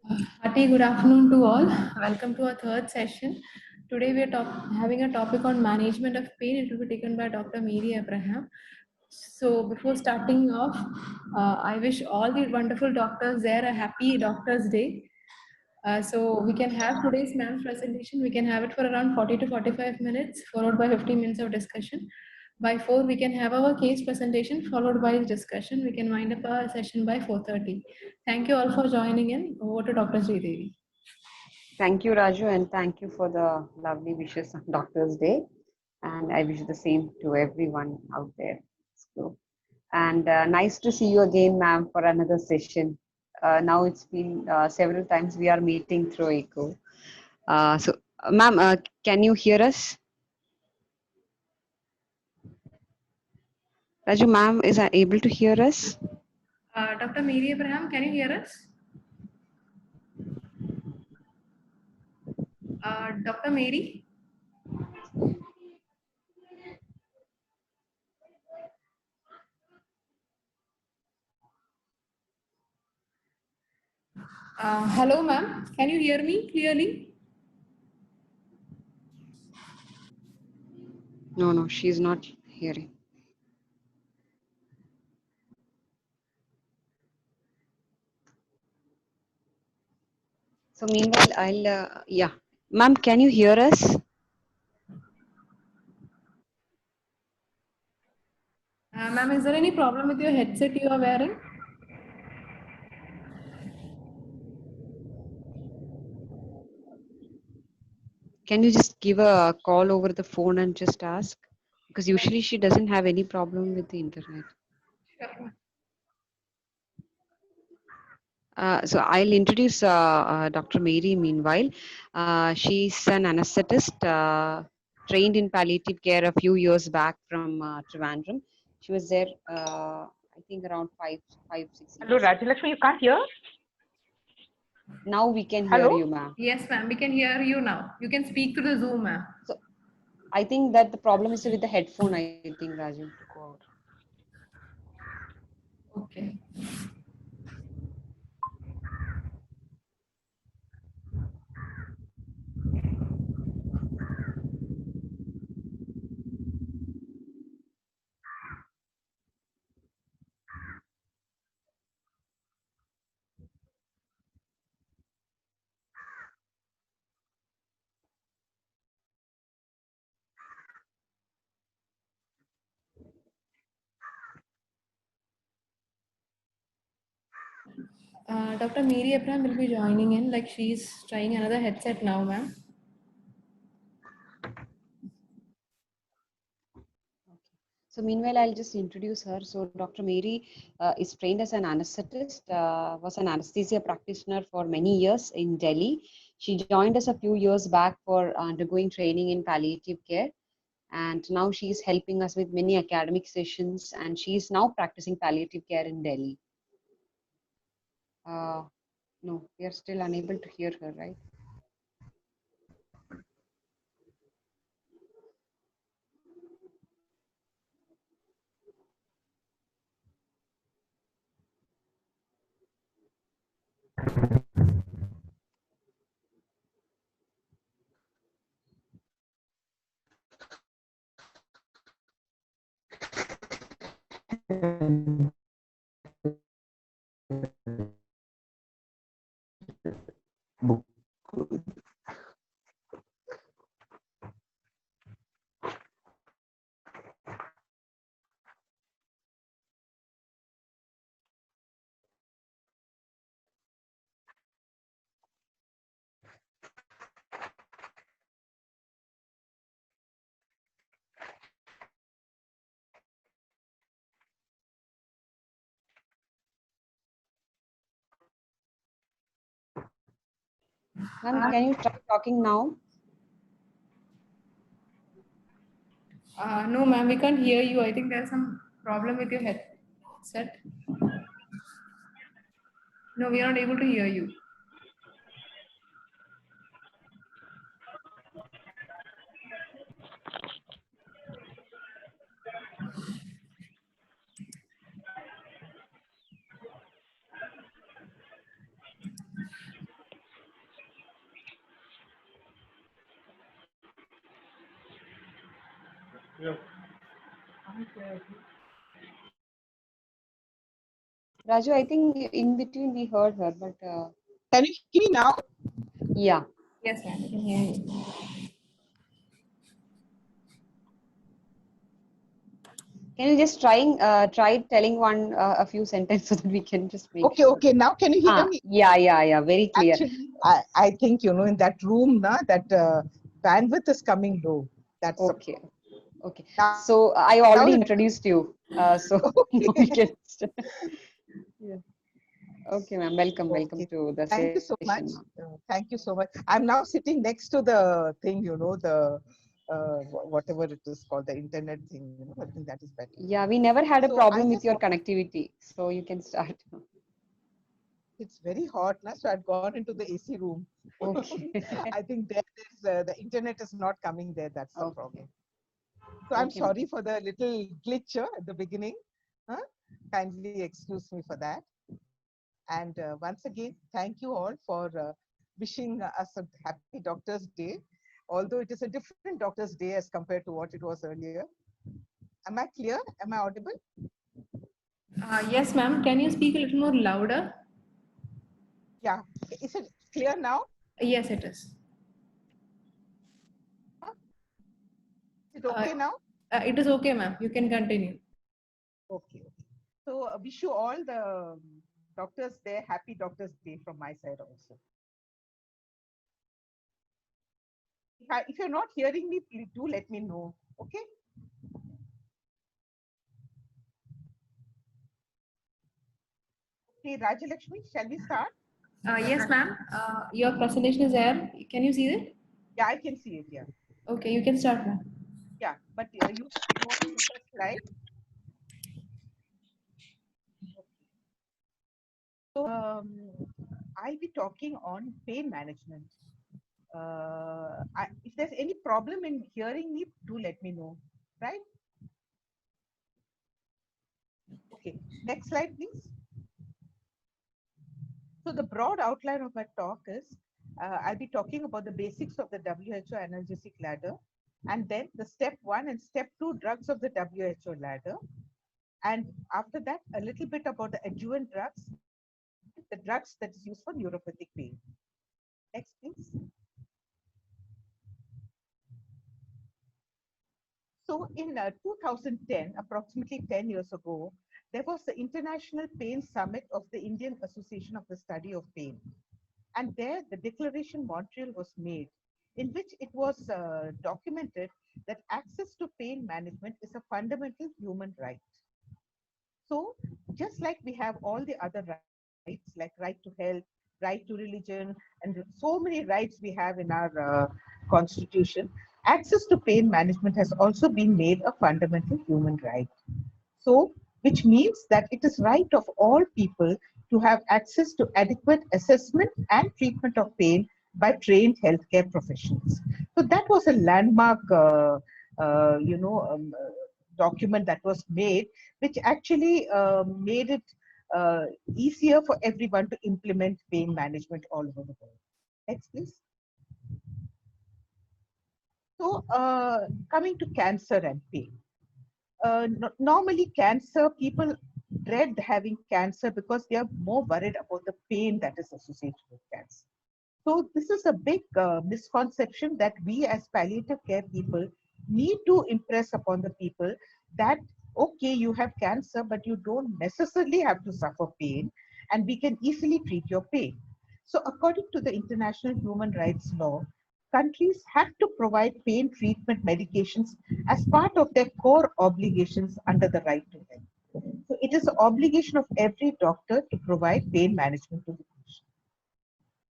Hearty good afternoon to all. Welcome to our third session. Today we are having a topic on management of pain. It will be taken by Dr. Mary Abraham. So before starting off, I wish all the wonderful doctors there a happy Doctors' Day. So we can have today's ma'am's presentation. We can have it for around 40 to 45 minutes, followed by 15 minutes of discussion. By 4, we can have our case presentation, followed by discussion. We can wind up our session by 4:30. Thank you all for joining in. Over to Dr. Sridevi. Thank you, Raju, and thank you for the lovely wishes on Doctor's Day. And I wish the same to everyone out there. So, and nice to see you again, ma'am, for another session. Now it's been several times we are meeting through Echo. Ma'am, can you hear us? Raju, ma'am, is able to hear us? Dr. Mary Abraham, can you hear us? Dr. Mary? Hello, ma'am. Can you hear me clearly? No, she's not hearing. So meanwhile, yeah. Ma'am, can you hear us? Ma'am, is there any problem with your headset you are wearing? Can you just give a call over the phone and just ask? Because usually she doesn't have any problem with the internet. Sure. So I'll introduce Dr. Mary meanwhile. She's an anesthetist trained in palliative care a few years back from Trivandrum. She was there, I think, around 6 Hello, years. Rajalakshmi, you can't hear? Now we can hear Hello? you, ma'am. Yes, ma'am. We can hear you now. You can speak through the Zoom, ma'am. So I think that the problem is with the headphone, I think, Raju. To go out. Okay. Dr. Mary Abraham will be joining in, like she's trying another headset now, ma'am. So meanwhile, I'll just introduce her. So Dr. Mary is trained as an anesthetist, was an anesthesia practitioner for many years in Delhi. She joined us a few years back for undergoing training in palliative care. And now she's helping us with many academic sessions, and she's now practicing palliative care in Delhi. No, we are still unable to hear her, right? Ma'am, can you try talking now? No, ma'am, we can't hear you. I think there's some problem with your headset. No, we are not able to hear you. Raju, I think in between we heard her, but Can you hear me now? yeah. Yes, ma'am, I can hear you. Can you just try telling a few sentences so that we can just make Okay, sure? okay. Now can you hear me? Yeah. Very clear. Actually, I think, you know, in that room, that bandwidth is coming low. That's the Okay. Okay. now, So I now already it's introduced you. So now we okay. can. Yeah. Okay, ma'am. Welcome Okay. to the Thank you so much. session, ma'am. Thank you so much. I'm now sitting next to the thing, you know, the whatever it is called, the internet thing. You know, I think that is better. Yeah, we never had a So I problem with just your want, connectivity, so you can start. it's very hot now, so I've gone into the AC room. Okay. I think the internet is not coming there. That's the problem. Okay. So I'm Okay, ma'am. sorry for the little glitch at the beginning. Huh? Kindly excuse me for that. And once again, thank you all for wishing us a happy Doctor's Day, although it is a different Doctor's Day as compared to what it was earlier. Am I clear? Am I audible? Yes, ma'am. Can you speak a little more louder? Yeah. Is it clear now? Yes, it is. Is it okay now? It is okay, ma'am. You can continue. Okay. So wish you all the Doctor's Day, happy Doctor's Day from my side also. If you're not hearing me, please do let me know. Okay. Okay, Rajalakshmi, shall we start? Yes, ma'am. Your presentation is there. Can you see it? Yeah, I can see it. Yeah. Okay, you can start, ma'am. Yeah, but you want the first slide. So I'll be talking on pain management. If there's any problem in hearing me, do let me know. Right? Okay. Next slide, please. So the broad outline of my talk is I'll be talking about the basics of the WHO analgesic ladder, and then the step 1 and step 2 drugs of the WHO ladder. And after that, a little bit about the adjuvant drugs, the drugs that is used for neuropathic pain. Next, please. So in 2010, approximately 10 years ago, there was the International Pain Summit of the Indian Association of the Study of Pain. And there the Declaration Montreal was made, in which it was documented that access to pain management is a fundamental human right. So just like we have all the other rights, like right to health, right to religion, and so many rights we have in our constitution, access to pain management has also been made a fundamental human right. So, which means that it is right of all people to have access to adequate assessment and treatment of pain by trained healthcare professionals. So that was a landmark, document that was made, which actually made it easier for everyone to implement pain management all over the world. Next, please. So, coming to cancer and pain. Normally, cancer, people dread having cancer because they are more worried about the pain that is associated with cancer. So this is a big misconception that we as palliative care people need to impress upon the people that, okay, you have cancer, but you don't necessarily have to suffer pain, and we can easily treat your pain. So according to the International Human Rights Law, countries have to provide pain treatment medications as part of their core obligations under the right to health. So it is the obligation of every doctor to provide pain management to the patient.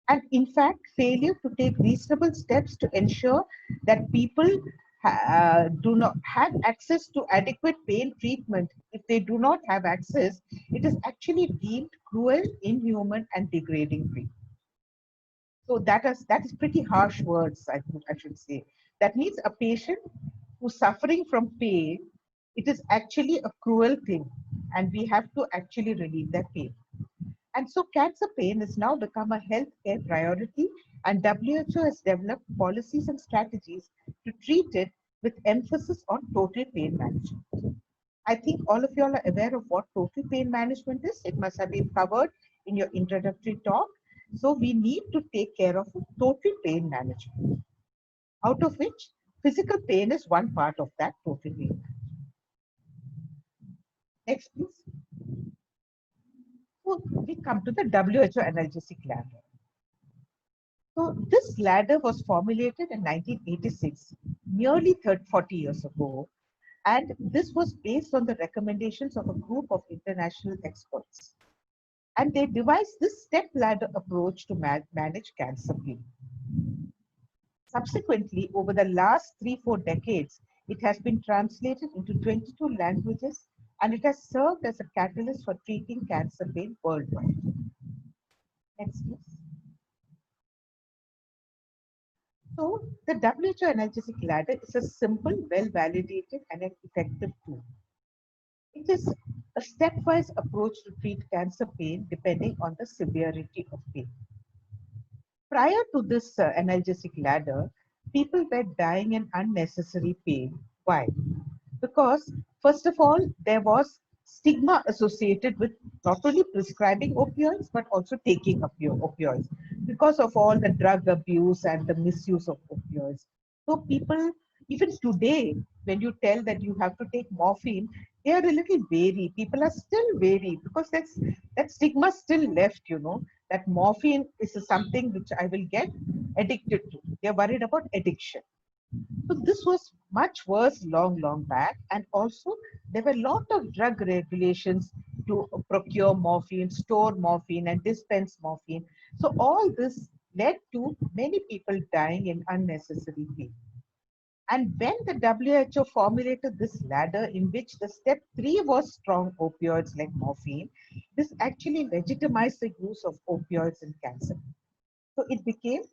And in fact, failure to take reasonable steps to ensure that people do not have access to adequate pain treatment, if they do not have access, it is actually deemed cruel, inhuman, and degrading treatment. So that is pretty harsh words, I should say. That means a patient who's suffering from pain, it is actually a cruel thing, and we have to actually relieve that pain. And so cancer pain has now become a healthcare priority, and WHO has developed policies and strategies to treat it with emphasis on total pain management. I think all of you all are aware of what total pain management is. It must have been covered in your introductory talk. So we need to take care of total pain management, out of which physical pain is one part of that total pain. Next, please. So we come to the WHO analgesic ladder. So this ladder was formulated in 1986, nearly 40 years ago, and this was based on the recommendations of a group of international experts. And they devised this step ladder approach to manage cancer pain. Subsequently, over the last 3-4 decades, it has been translated into 22 languages, and it has served as a catalyst for treating cancer pain worldwide. Next, please. So the WHO analgesic ladder is a simple, well-validated, and an effective tool. It is a stepwise approach to treat cancer pain depending on the severity of pain. Prior to this analgesic ladder, people were dying in unnecessary pain. Why? Because, first of all, there was stigma associated with not only prescribing opioids, but also taking opioids because of all the drug abuse and the misuse of opioids. So people, even today, when you tell that you have to take morphine, they are a little wary. People are still wary because that stigma still left, that morphine is something which I will get addicted to. They're worried about addiction. So this was much worse long back, and also there were a lot of drug regulations to procure morphine, store morphine, and dispense morphine. So all this led to many people dying in unnecessary pain. And when the WHO formulated this ladder in which the step 3 was strong opioids like morphine, this actually legitimized the use of opioids in cancer. So it became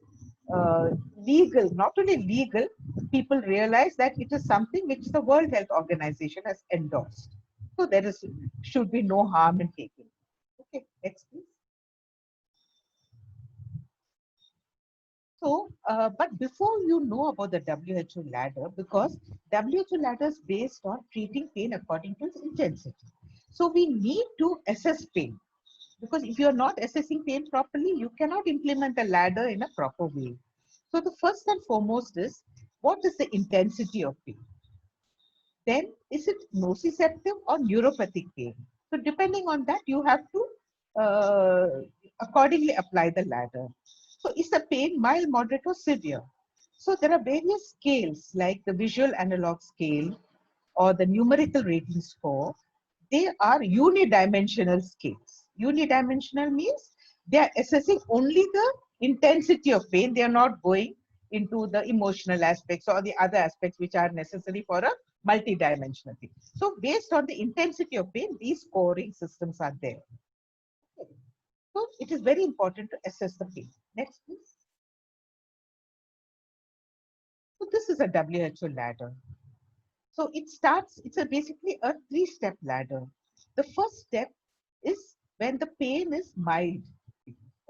legal, not only legal, people realize that it is something which the World Health Organization has endorsed. So there should be no harm in taking. Okay, next please. So, but before you know about the WHO ladder, because WHO ladder is based on treating pain according to its intensity. So we need to assess pain. Because if you're not assessing pain properly, you cannot implement the ladder in a proper way. So the first and foremost is, what is the intensity of pain? Then, is it nociceptive or neuropathic pain? So depending on that, you have to accordingly apply the ladder. So is the pain mild, moderate, or severe? So there are various scales like the visual analog scale or the numerical rating score. They are unidimensional scales. Unidimensional means they are assessing only the intensity of pain. They are not going into the emotional aspects or the other aspects which are necessary for a multidimensional thing. So based on the intensity of pain, these scoring systems are there. Okay. So it is very important to assess the pain. Next, please. So this is a WHO ladder. So it's basically a 3-step ladder. The first step is when the pain is mild,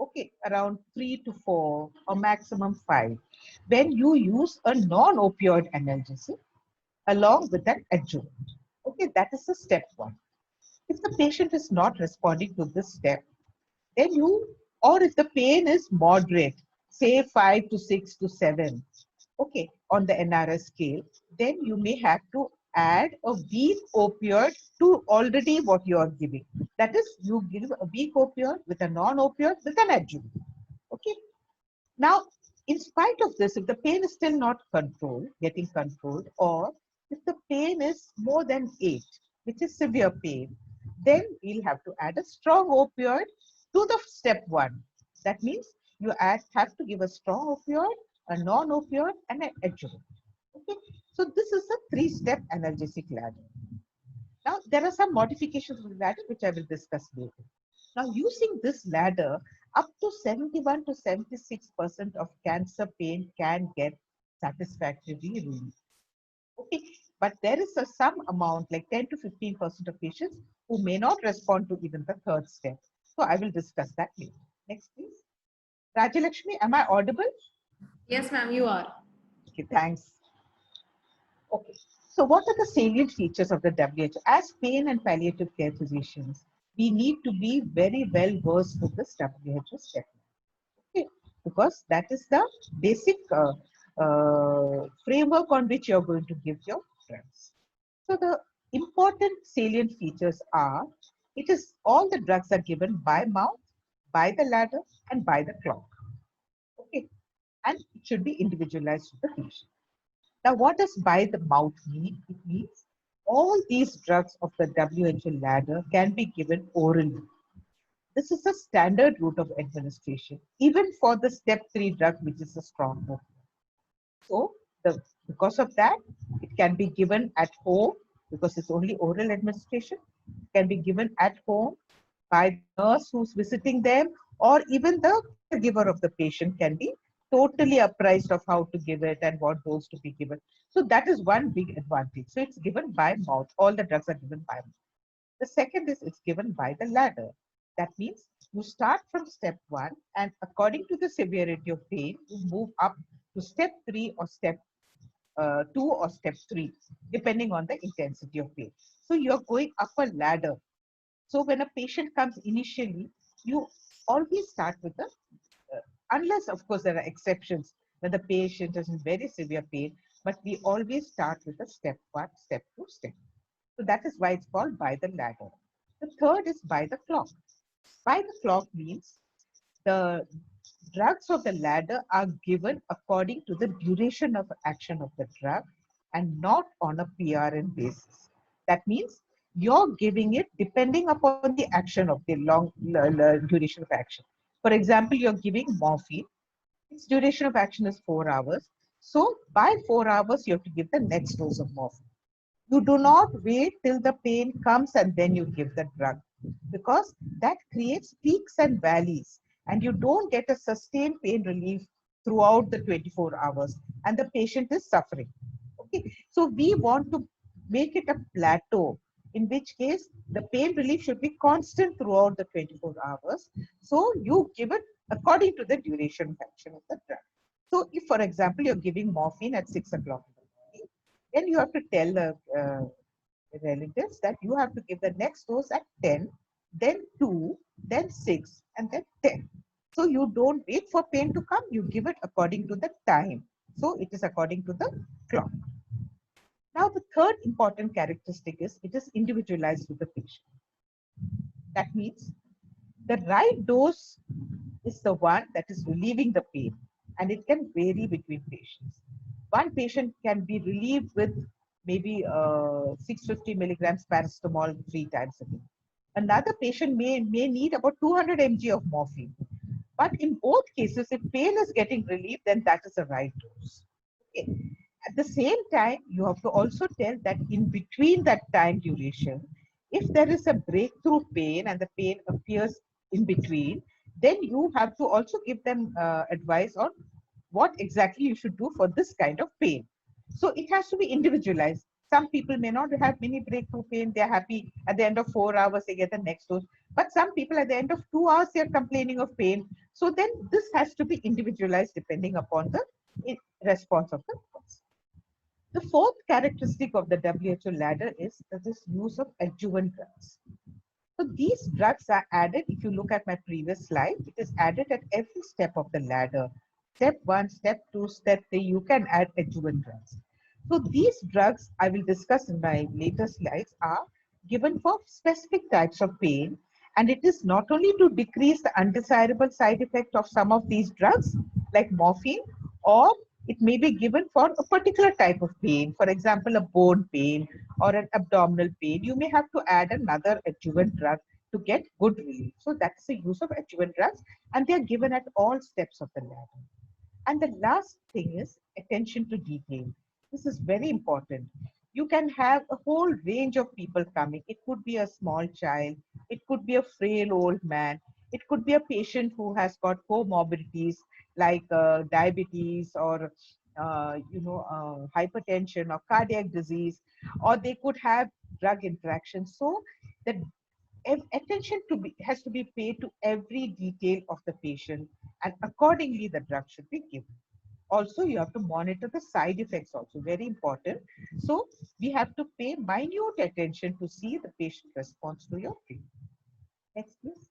okay, around 3 to 4 or maximum 5. When you use a non-opioid analgesic along with an adjuvant. Okay, that is the step 1. If the patient is not responding to this step, then or if the pain is moderate, say 5 to 6 to 7, okay, on the NRS scale, then you may have to add a weak opioid to already what you are giving. That is, you give a weak opioid with a non-opioid with an adjuvant. Okay. Now, in spite of this, if the pain is still not getting controlled, or if the pain is more than 8, which is severe pain, then we'll have to add a strong opioid to the step 1. That means you have to give a strong opioid, a non-opioid, and an adjuvant. Okay, so this is a 3-step analgesic ladder. Now, there are some modifications of the ladder which I will discuss later. Now, using this ladder, up to 71 to 76% of cancer pain can get satisfactory relief. Okay, but there is some amount, like 10 to 15% of patients who may not respond to even the 3rd step. So I will discuss that later. Next, please. Rajalakshmi, am I audible? Yes, ma'am, you are. Okay, thanks. Okay. So what are the salient features of the WHO? As pain and palliative care physicians, we need to be very well versed with this WHO statement. Okay. Because that is the basic framework on which you're going to give your drugs. So the important salient features are, it is all the drugs are given by mouth, by the ladder, and by the clock. Okay. And it should be individualized to the patient. Now, what does by the mouth mean? It means all these drugs of the WHO ladder can be given orally. This is the standard route of administration, even for the step 3 drug, which is a strong drug. So, because of that, it can be given at home because it's only oral administration. It can be given at home by the nurse who's visiting them, or even the caregiver of the patient can be totally apprised of how to give it and what dose to be given. So that is one big advantage. So it's given by mouth. All the drugs are given by mouth. The second is it's given by the ladder. That means you start from step 1, and according to the severity of pain, you move up to step 3 or step 2 or step 3, depending on the intensity of pain. So you're going up a ladder. So when a patient comes initially, you always start with the, unless of course there are exceptions when the patient is in very severe pain, but we always start with a step 1, step 2, step. So that is why it's called by the ladder. The third is by the clock. By the clock means the drugs of the ladder are given according to the duration of action of the drug and not on a PRN basis. That means you're giving it depending upon the action of the long duration of action. For example, you're giving morphine. Its duration of action is 4 hours. So by 4 hours, you have to give the next dose of morphine. You do not wait till the pain comes and then you give the drug, because that creates peaks and valleys, and you don't get a sustained pain relief throughout the 24 hours, and the patient is suffering. Okay, so we want to make it a plateau, in which case the pain relief should be constant throughout the 24 hours. So you give it according to the duration of action of the drug. So if, for example, you're giving morphine at 6 o'clock in the morning, then you have to tell the relatives that you have to give the next dose at 10, then 2, then 6, and then 10. So you don't wait for pain to come, you give it according to the time. So it is according to the clock. Now, the third important characteristic is it is individualized to the patient. That means the right dose is the one that is relieving the pain, and it can vary between patients. One patient can be relieved with maybe 650 milligrams paracetamol 3 times a day. Another patient may need about 200 mg of morphine. But in both cases, if pain is getting relieved, then that is the right dose. Okay. At the same time, you have to also tell that in between that time duration, if there is a breakthrough pain and the pain appears in between, then you have to also give them advice on what exactly you should do for this kind of pain. So it has to be individualized. Some people may not have many breakthrough pain. They're happy at the end of 4 hours, they get the next dose. But some people at the end of 2 hours, they're complaining of pain. So then this has to be individualized depending upon the response of the person. The fourth characteristic of the WHO ladder is this use of adjuvant drugs. So these drugs are added, if you look at my previous slide, it is added at every step of the ladder. Step 1, step 2, step 3, you can add adjuvant drugs. So these drugs I will discuss in my later slides are given for specific types of pain, and it is not only to decrease the undesirable side effect of some of these drugs like morphine, or it may be given for a particular type of pain, for example, a bone pain or an abdominal pain. You may have to add another adjuvant drug to get good relief. So that's the use of adjuvant drugs, and they are given at all steps of the ladder. And the last thing is attention to detail. This is very important. You can have a whole range of people coming. It could be a small child, it could be a frail old man, it could be a patient who has got comorbidities like diabetes or hypertension or cardiac disease, or they could have drug interactions. So the attention has to be paid to every detail of the patient, and accordingly the drug should be given. Also, you have to monitor the side effects also, very important. So we have to pay minute attention to see the patient response to your treatment. Next, please.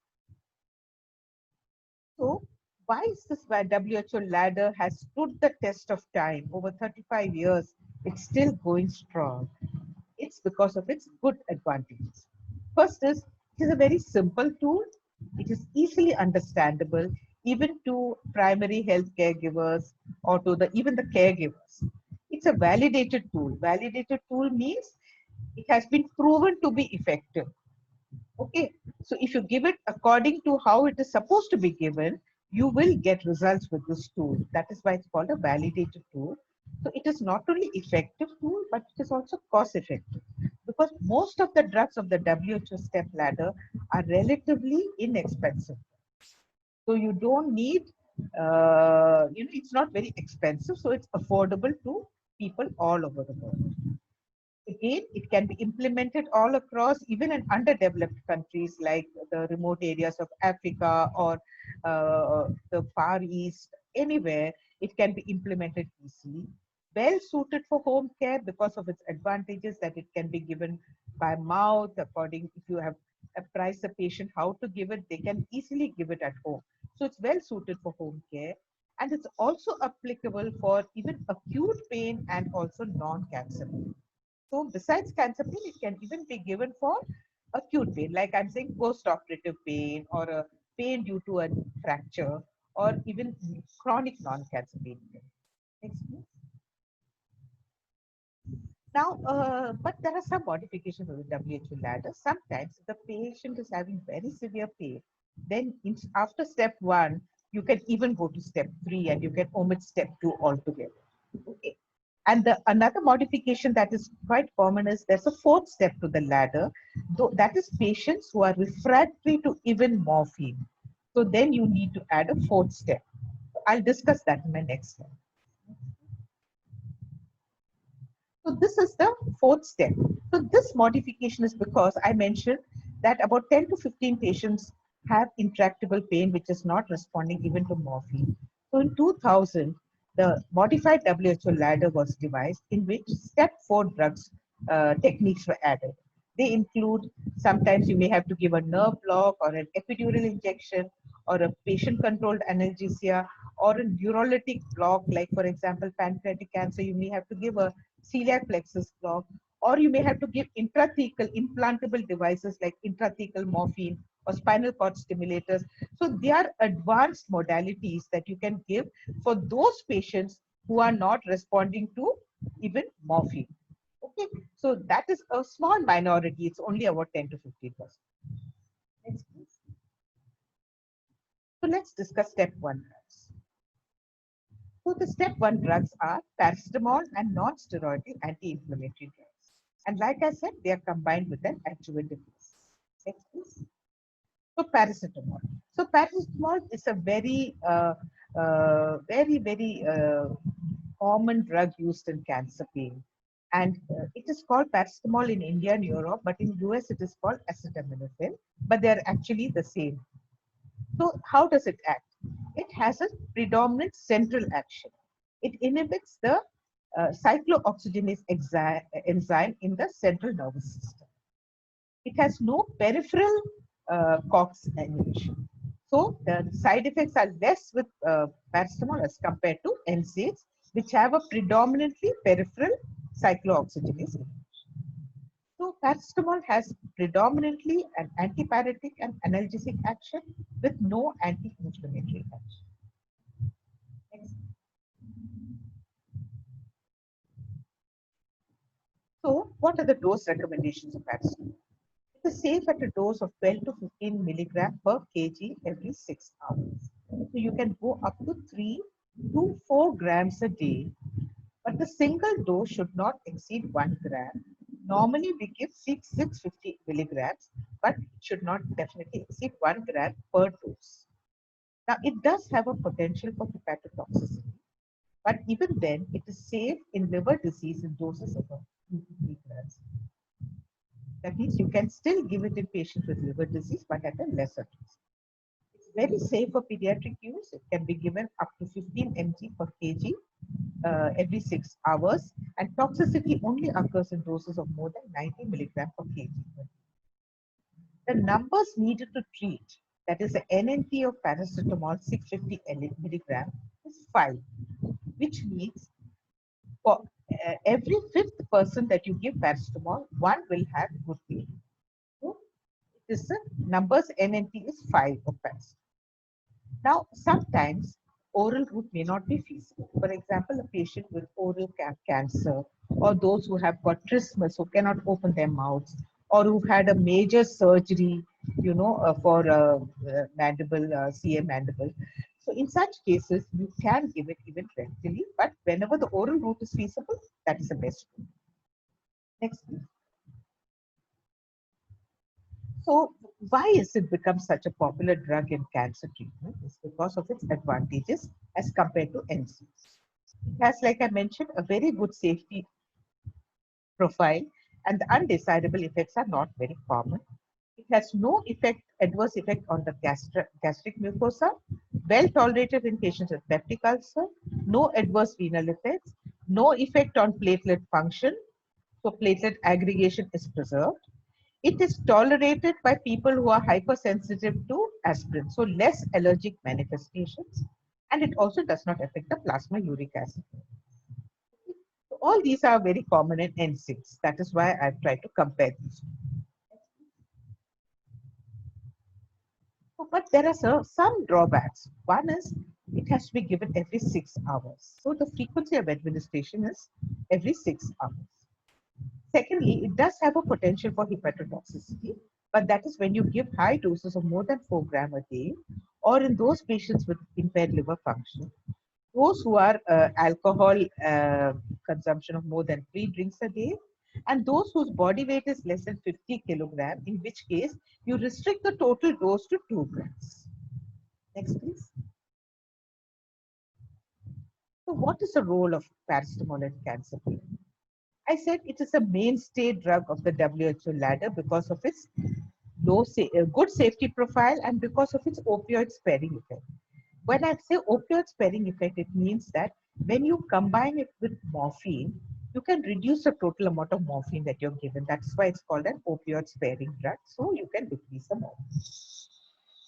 So why is this WHO ladder has stood the test of time over 35 years? It's still going strong. It's because of its good advantages. First is, it is a very simple tool. It is easily understandable, even to primary health caregivers or to even the caregivers. It's a validated tool. Validated tool means it has been proven to be effective. Okay, so if you give it according to how it is supposed to be given, you will get results with this tool. That is why it's called a validated tool. So it is not only effective tool, but it is also cost effective, because most of the drugs of the WHO step ladder are relatively inexpensive. So you don't need, it's not very expensive, so it's affordable to people all over the world. Again, it can be implemented all across, even in underdeveloped countries like the remote areas of Africa or the Far East, anywhere, it can be implemented easily. Well suited for home care because of its advantages, that it can be given by mouth, according, if you have apprised the patient how to give it, they can easily give it at home. So it's well suited for home care. And it's also applicable for even acute pain and also non-cancer pain. So besides cancer pain, it can even be given for acute pain, like I'm saying post-operative pain or a pain due to a fracture or even chronic non-cancer pain. Next, please. Now, but there are some modifications of the WHO ladder. Sometimes if the patient is having very severe pain, then after step 1, you can even go to step 3 and you can omit step 2 altogether. Okay. And another modification that is quite common is there's a 4th step to the ladder, though that is patients who are refractory to even morphine. So then you need to add a 4th step. I'll discuss that in my next slide. So this is the 4th step. So this modification is because I mentioned that about 10 to 15 patients have intractable pain which is not responding even to morphine. So in 2000, the modified WHO ladder was devised, in which step 4 drugs techniques were added. They include, sometimes you may have to give a nerve block or an epidural injection or a patient-controlled analgesia or a neurolytic block, like for example, pancreatic cancer, you may have to give a celiac plexus block, or you may have to give intrathecal implantable devices like intrathecal morphine or spinal cord stimulators. So they are advanced modalities that you can give for those patients who are not responding to even morphine. Okay, so that is a small minority. It's only about 10 to 15%. Next, please. So let's discuss step 1 drugs. So the step 1 drugs are paracetamol and non-steroidal anti-inflammatory drugs. And like I said, they are combined with an adjuvant device. Next, please. So paracetamol. So paracetamol is a very, very common drug used in cancer pain. And it is called paracetamol in India and Europe, but in US it is called acetaminophen, but they're actually the same. So how does it act? It has a predominant central action. It inhibits the cyclooxygenase enzyme in the central nervous system. It has no peripheral COX inhibition. So the side effects are less with paracetamol as compared to NSAIDs, which have a predominantly peripheral cyclooxygenase inhibition. So paracetamol has predominantly an antipyretic and analgesic action with no anti-inflammatory action. Next. So what are the dose recommendations of paracetamol? It is safe at a dose of 12 to 15 milligram per kg every 6 hours. So you can go up to 3 to 4 grams a day, but the single dose should not exceed 1 gram. Normally we give 650 milligrams, but it should not definitely exceed 1 gram per dose. Now it does have a potential for hepatotoxicity, but even then it is safe in liver disease in doses of 2 to 3 grams. That means you can still give it in patients with liver disease, but at a lesser dose. It's Very safe for pediatric use. It can be given up to 15 mg per kg every 6 hours, and toxicity only occurs in doses of more than 90 milligram per kg. The numbers needed to treat, that is the NNT of paracetamol 650 milligram, is 5, which means for every fifth person that you give paracetamol, one will have good pain. So this the numbers NNT is 5 of paracetamol. Now, sometimes oral route may not be feasible. For example, a patient with oral cancer, or those who have got trismus, who cannot open their mouths, or who've had a major surgery, for mandible, CA mandible. So in such cases, you can give it even rectally, but whenever the oral route is feasible, that is the best route. Next, please. So why is it become such a popular drug in cancer treatment? It's because of its advantages as compared to NSAIDs. It has, like I mentioned, a very good safety profile, and the undesirable effects are not very common. It has no adverse effect on the gastric mucosa, well tolerated in patients with peptic ulcer, no adverse renal effects, no effect on platelet function, so platelet aggregation is preserved. It is tolerated by people who are hypersensitive to aspirin, so less allergic manifestations, and it also does not affect the plasma uric acid. So all these are very common in NSAIDs. That is why I've tried to compare these. But there are some drawbacks. One is it has to be given every 6 hours. So the frequency of administration is every 6 hours. Secondly, it does have a potential for hepatotoxicity, but that is when you give high doses of more than 4 grams a day, or in those patients with impaired liver function, those who are alcohol consumption of more than 3 drinks a day, and those whose body weight is less than 50 kilograms, in which case you restrict the total dose to 2 grams. Next, please. So what is the role of paracetamol in cancer care? I said it is a mainstay drug of the WHO ladder because of its good safety profile and because of its opioid sparing effect. When I say opioid sparing effect, it means that when you combine it with morphine, you can reduce the total amount of morphine that you're given. That's why it's called an opioid sparing drug. So you can decrease the morphine.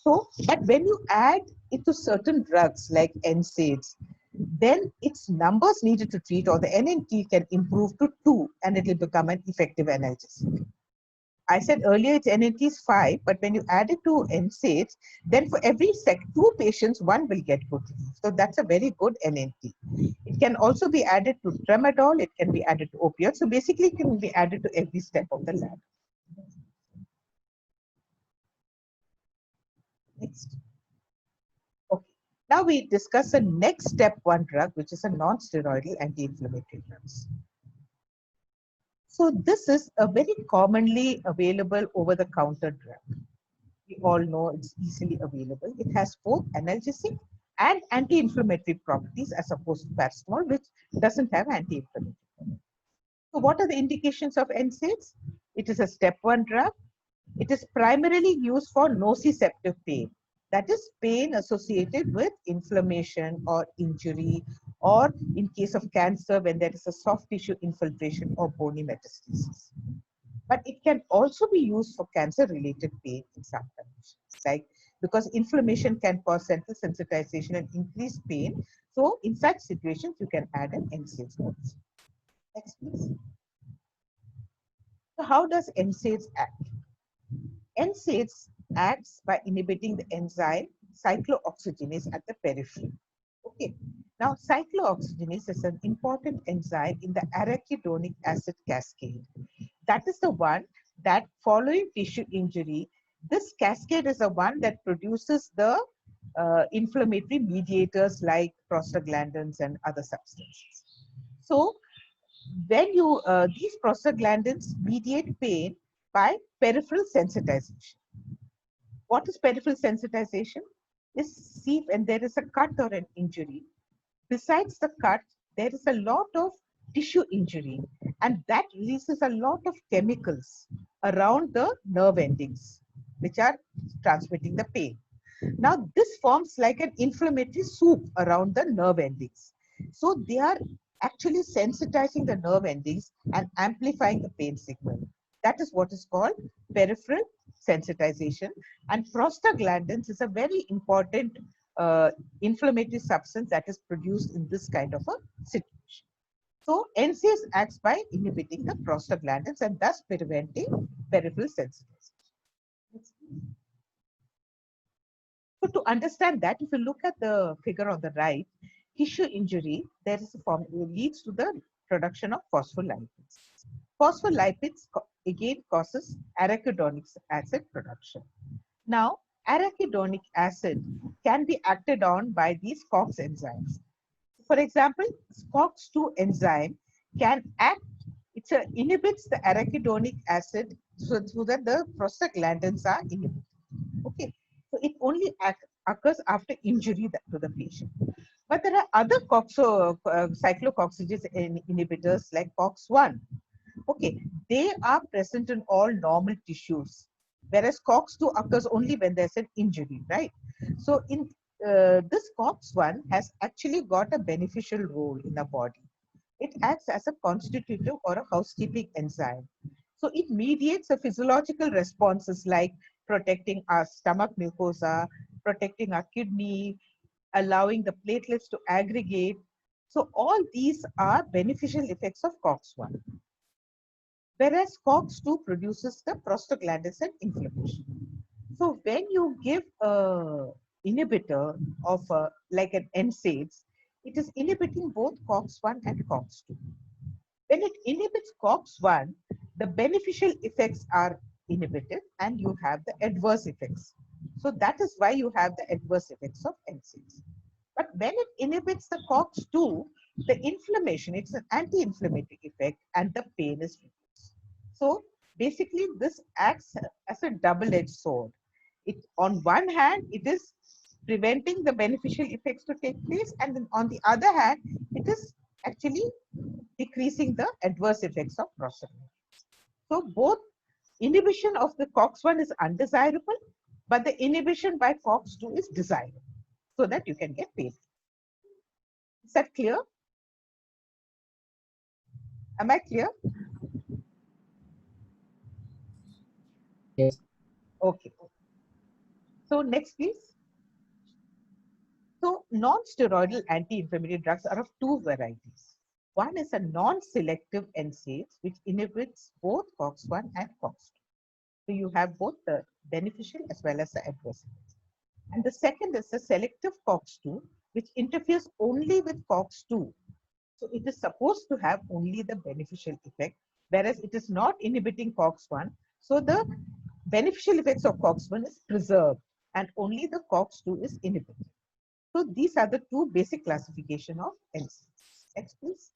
So, but when you add it to certain drugs like NSAIDs, then its numbers needed to treat, or the NNT, can improve to 2, and it will become an effective analgesic. I said earlier its NNT is 5, but when you add it to NSAIDs, then for every 2 patients, 1 will get good relief. So that's a very good NNT. It can also be added to tramadol, it can be added to opioids. So basically it can be added to every step of the ladder. Next. Okay. Now we discuss the next step 1 drug, which is a non-steroidal anti-inflammatory drugs. So this is a very commonly available over-the-counter drug. We all know it's easily available. It has both analgesic and anti-inflammatory properties as opposed to paracetamol, which doesn't have anti-inflammatory. So what are the indications of NSAIDs? It is a step 1 drug. It is primarily used for nociceptive pain. That is pain associated with inflammation or injury, or in case of cancer, when there is a soft tissue infiltration or bony metastasis. But it can also be used for cancer-related pain in some conditions, like because inflammation can cause central sensitization and increase pain. So in such situations, you can add an NSAIDs also. Next, please. So how does NSAIDs act? NSAIDs acts by inhibiting the enzyme cyclooxygenase at the periphery. Okay. Now, cyclooxygenase is an important enzyme in the arachidonic acid cascade. That is the one that, following tissue injury, this cascade is the one that produces the inflammatory mediators like prostaglandins and other substances. So, when you these prostaglandins mediate pain by peripheral sensitization. What is peripheral sensitization? Is see when there is a cut or an injury. Besides the cut, there is a lot of tissue injury, and that releases a lot of chemicals around the nerve endings, which are transmitting the pain. Now, this forms like an inflammatory soup around the nerve endings. So they are actually sensitizing the nerve endings and amplifying the pain signal. That is what is called peripheral sensitization. And prostaglandins is a very important inflammatory substance that is produced in this kind of a situation. So NSAIDs acts by inhibiting the prostaglandins and thus preventing peripheral sensitization. So to understand that, if you look at the figure on the right, tissue injury, there is a form leads to the production of phospholipids. Phospholipids again causes arachidonic acid production. Now, arachidonic acid can be acted on by these COX enzymes. For example, COX-2 enzyme can act, inhibits the arachidonic acid so that the prostaglandins are inhibited. Okay, so it only occurs after injury to the patient. But there are other cyclococcygenes inhibitors like COX-1. Okay, they are present in all normal tissues, whereas COX-2 occurs only when there's an injury, right? So in this COX-1 has actually got a beneficial role in the body. It acts as a constitutive or a housekeeping enzyme. So it mediates the physiological responses like protecting our stomach mucosa, protecting our kidney, allowing the platelets to aggregate. So all these are beneficial effects of COX-1. Whereas COX-2 produces the prostaglandins and inflammation. So when you give a inhibitor of like an NSAIDs, it is inhibiting both COX-1 and COX-2. When it inhibits COX-1, the beneficial effects are inhibited and you have the adverse effects. So that is why you have the adverse effects of NSAIDs. But when it inhibits the COX-2, the inflammation, it's an anti-inflammatory effect and the pain is reduced. So basically this acts as a double-edged sword. On one hand, it is preventing the beneficial effects to take place, and then on the other hand, it is actually decreasing the adverse effects of prostaglandins. So both inhibition of the COX-1 is undesirable, but the inhibition by COX-2 is desirable, so that you can get pain. Is that clear? Am I clear? Yes. Okay. So next, please. So non-steroidal anti-inflammatory drugs are of two varieties. One is a non-selective NSAIDs, which inhibits both COX-1 and COX-2. So you have both the beneficial as well as the adverse effects. And the second is the selective COX-2, which interferes only with COX-2. So it is supposed to have only the beneficial effect, whereas it is not inhibiting COX-1. So the beneficial effects of COX-1 is preserved and only the COX-2 is inhibited. So these are the two basic classification of NSAIDs. Next, please.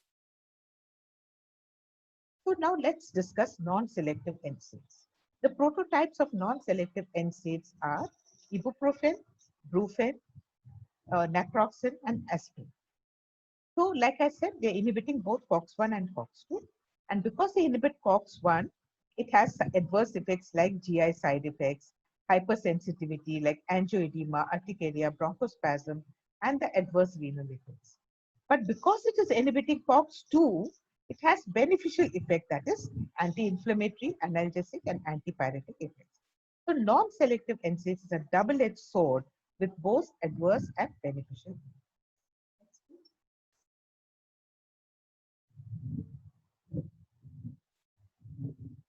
So now let's discuss non-selective NSAIDs. The prototypes of non-selective NSAIDs are ibuprofen, brufen, naproxen, and aspirin. So like I said, they're inhibiting both COX-1 and COX-2. And because they inhibit COX-1, it has adverse effects like GI side effects, hypersensitivity like angioedema, urticaria, bronchospasm, and the adverse renal effects. But because it is inhibiting COX-2, it has beneficial effect, that is anti-inflammatory, analgesic, and antipyretic effects. So non-selective NSAIDs is a double-edged sword with both adverse and beneficial effects.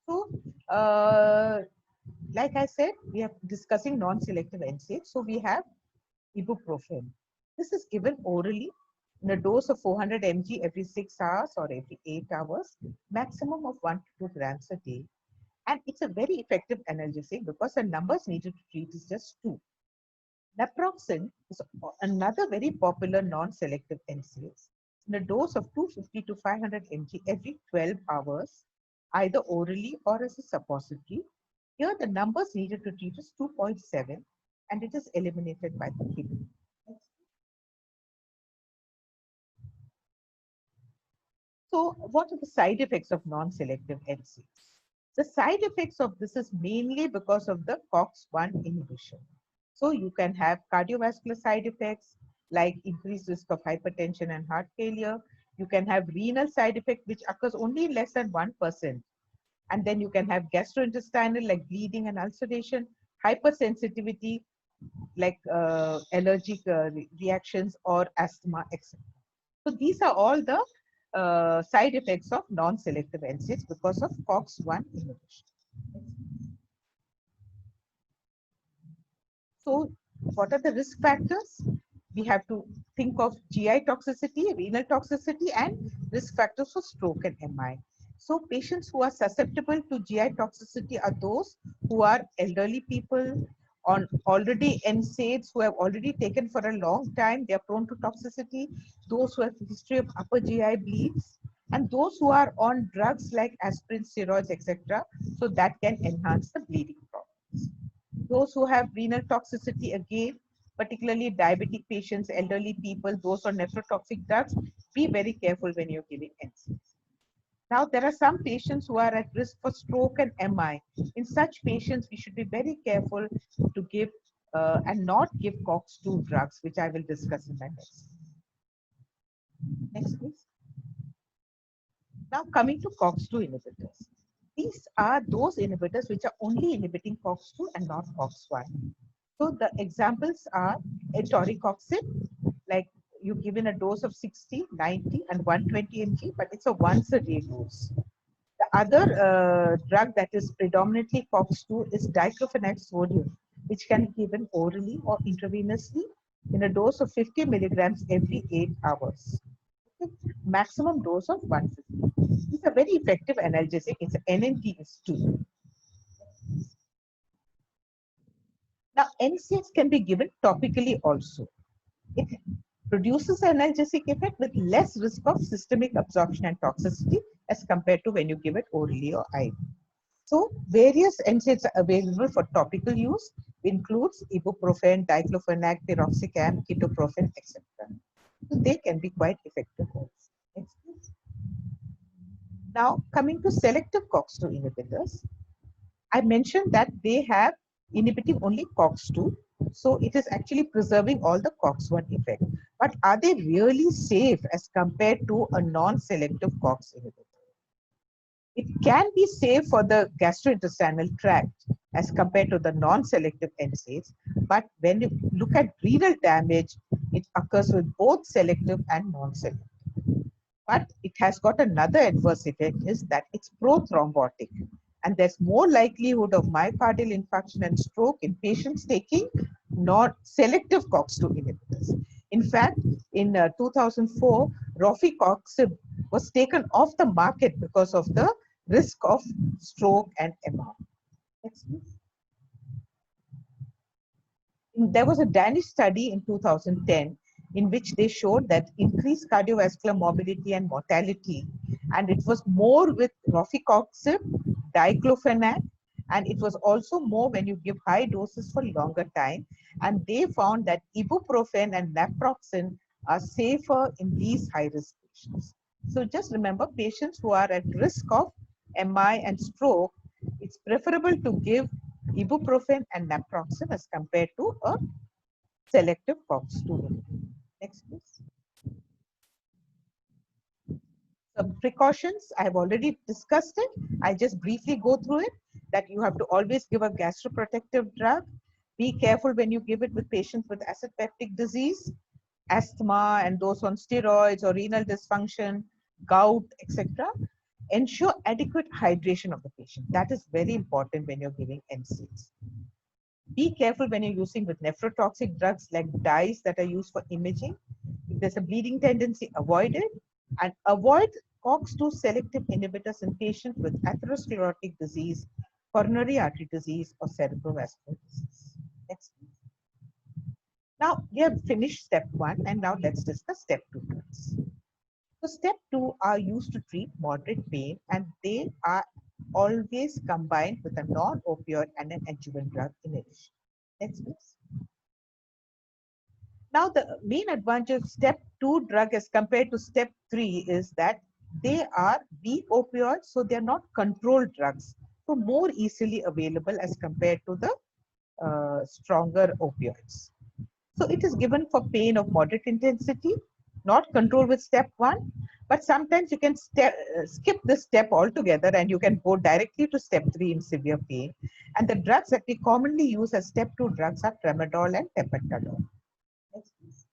So, like I said, we are discussing non-selective NSAIDs. So we have ibuprofen. This is given orally in a dose of 400 mg every 6 hours or every 8 hours, maximum of 1 to 2 grams a day. And it's a very effective analgesic because the numbers needed to treat is just 2. Naproxen is another very popular non-selective NSAID in a dose of 250 to 500 mg every 12 hours, either orally or as a suppository. Here the numbers needed to treat is 2.7 and it is eliminated by the kidney. So what are the side effects of non-selective NSAIDs? The side effects of this is mainly because of the COX-1 inhibition. So you can have cardiovascular side effects like increased risk of hypertension and heart failure. You can have renal side effect, which occurs only in less than 1%. And then you can have gastrointestinal like bleeding and ulceration, hypersensitivity like allergic reactions or asthma, etc. So these are all the side effects of non-selective NSAIDs because of COX-1 inhibition. So what are the risk factors? We have to think of GI toxicity, renal toxicity, and risk factors for stroke and MI. So patients who are susceptible to GI toxicity are those who are elderly people on already NSAIDs, who have already taken for a long time, they are prone to toxicity, those who have history of upper GI bleeds, and those who are on drugs like aspirin, steroids, etc. So that can enhance the bleeding problems. Those who have renal toxicity, again, particularly diabetic patients, elderly people, those on nephrotoxic drugs, be very careful when you're giving NSAIDs. Now, there are some patients who are at risk for stroke and MI. In such patients, we should be very careful to give and not give COX-2 drugs, which I will discuss in my next. Next, please. Now, coming to COX-2 inhibitors. These are those inhibitors which are only inhibiting COX-2 and not COX-1. So the examples are etoricoxib, like you give in a dose of 60, 90, and 120 mg, but it's a once a day dose. The other drug that is predominantly COX-2 is diclofenac sodium, which can be given orally or intravenously in a dose of 50 milligrams every 8 hours. Okay. Maximum dose of 150. It's a very effective analgesic. Its NNT is 2. Now, NSAIDs can be given topically also. It produces an analgesic effect with less risk of systemic absorption and toxicity as compared to when you give it orally or IV. So, various NSAIDs are available for topical use, includes ibuprofen, diclofenac, piroxicam, ketoprofen, etc. So, they can be quite effective also. Next, please. Now, coming to selective COX-2 inhibitors, I mentioned that they have inhibiting only COX-2. So it is actually preserving all the COX-1 effect. But are they really safe as compared to a non-selective COX inhibitor? It can be safe for the gastrointestinal tract as compared to the non-selective NSAIDs. But when you look at renal damage, it occurs with both selective and non-selective. But it has got another adverse effect is that it's prothrombotic. And there's more likelihood of myocardial infarction and stroke in patients taking not selective COX-2 inhibitors. In fact, in 2004, rofecoxib was taken off the market because of the risk of stroke and MR. Next, please. There was a Danish study in 2010 in which they showed that increased cardiovascular morbidity and mortality, and it was more with rofecoxib, diclofenac, and it was also more when you give high doses for longer time. And they found that ibuprofen and naproxen are safer in these high-risk patients. So just remember, patients who are at risk of MI and stroke, it's preferable to give ibuprofen and naproxen as compared to a selective COX-2 inhibitor. Next, please. Some precautions, I have already discussed it. I just briefly go through it, that you have to always give a gastroprotective drug. Be careful when you give it with patients with acid peptic disease, asthma, and those on steroids or renal dysfunction, gout, etc. Ensure adequate hydration of the patient. That is very important when you're giving NSAIDs. Be careful when you're using with nephrotoxic drugs like dyes that are used for imaging. If there's a bleeding tendency, avoid it. And avoid COX-2 selective inhibitors in patients with atherosclerotic disease, coronary artery disease, or cerebrovascular disease. Next. Now, we have finished step 1, and now let's discuss step 2 drugs. So step 2 are used to treat moderate pain, and they are always combined with a non-opioid and an adjuvant drug in addition. Next, please. Now, the main advantage of step 2 drug as compared to step 3 is that they are weak opioids, so they are not controlled drugs, so more easily available as compared to the stronger opioids. So it is given for pain of moderate intensity, not controlled with step 1, but sometimes you can skip this step altogether and you can go directly to step 3 in severe pain. And the drugs that we commonly use as step 2 drugs are tramadol and tapentadol. Next, please.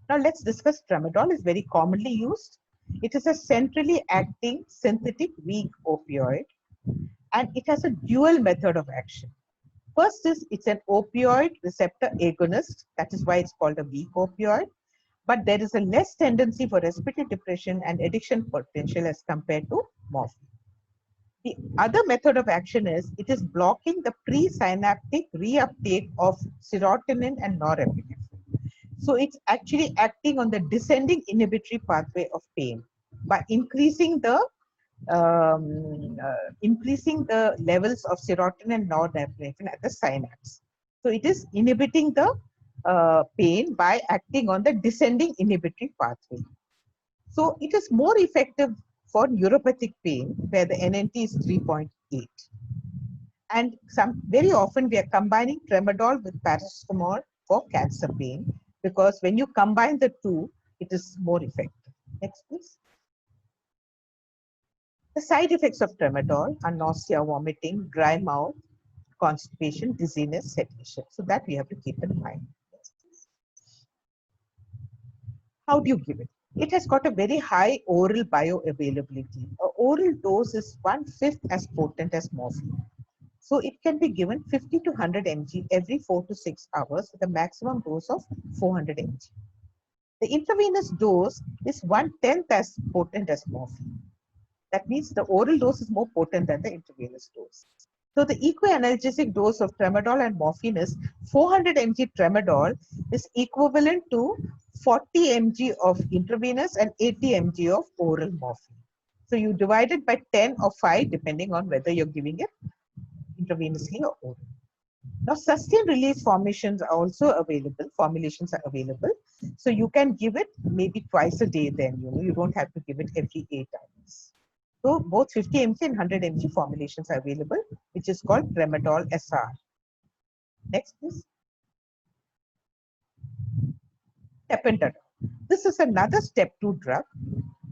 Now let's discuss tramadol. Is very commonly used. It is a centrally acting synthetic weak opioid, and it has a dual method of action. First is it's an opioid receptor agonist. That is why it's called a weak opioid. But there is a less tendency for respiratory depression and addiction potential as compared to morphine. The other method of action is it is blocking the presynaptic reuptake of serotonin and norepinephrine. So it's actually acting on the descending inhibitory pathway of pain by increasing the levels of serotonin and norepinephrine at the synapse. So it is inhibiting the pain by acting on the descending inhibitory pathway. So it is more effective for neuropathic pain where the NNT is 3.8. And very often we are combining tramadol with paracetamol for cancer pain, because when you combine the two, it is more effective. Next, please. The side effects of tramadol are nausea, vomiting, dry mouth, constipation, dizziness, sedation. So that we have to keep in mind. How do you give it? It has got a very high oral bioavailability. An oral dose is 1/5 as potent as morphine. So it can be given 50 to 100 mg every 4 to 6 hours with a maximum dose of 400 mg. The intravenous dose is 1/10 as potent as morphine. That means the oral dose is more potent than the intravenous dose. So the equianalgesic dose of tramadol and morphine is 400 mg tramadol is equivalent to 40 mg of intravenous and 80 mg of oral morphine. So you divide it by 10 or 5 depending on whether you're giving it intravenously or oral. Now sustained release formulations are also available. So you can give it maybe twice a day then, you don't have to give it every 8 hours. So both 50 mg and 100 mg formulations are available, which is called tramadol SR. Next, please. Tapentadol. This is another step 2 drug.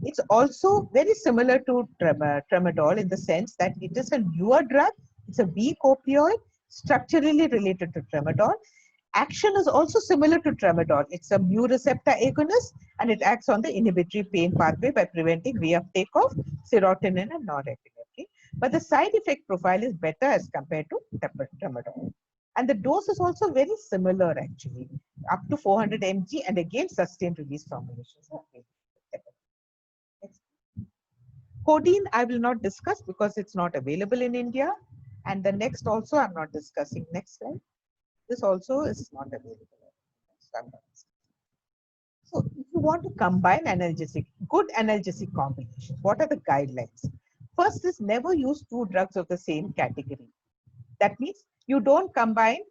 It's also very similar to tramadol in the sense that it is a newer drug. It's a weak opioid, structurally related to tramadol. Action is also similar to tramadol. It's a mu receptor agonist and it acts on the inhibitory pain pathway by preventing reuptake of serotonin and norepinephrine. But the side effect profile is better as compared to tramadol. And the dose is also very similar actually, up to 400 mg, and again sustained release formulations. Codeine I will not discuss because it's not available in India. And the next also I'm not discussing. Next slide. This also is not available. So if you want to combine good analgesic combinations, what are the guidelines? First is never use 2 drugs of the same category. That means you don't combine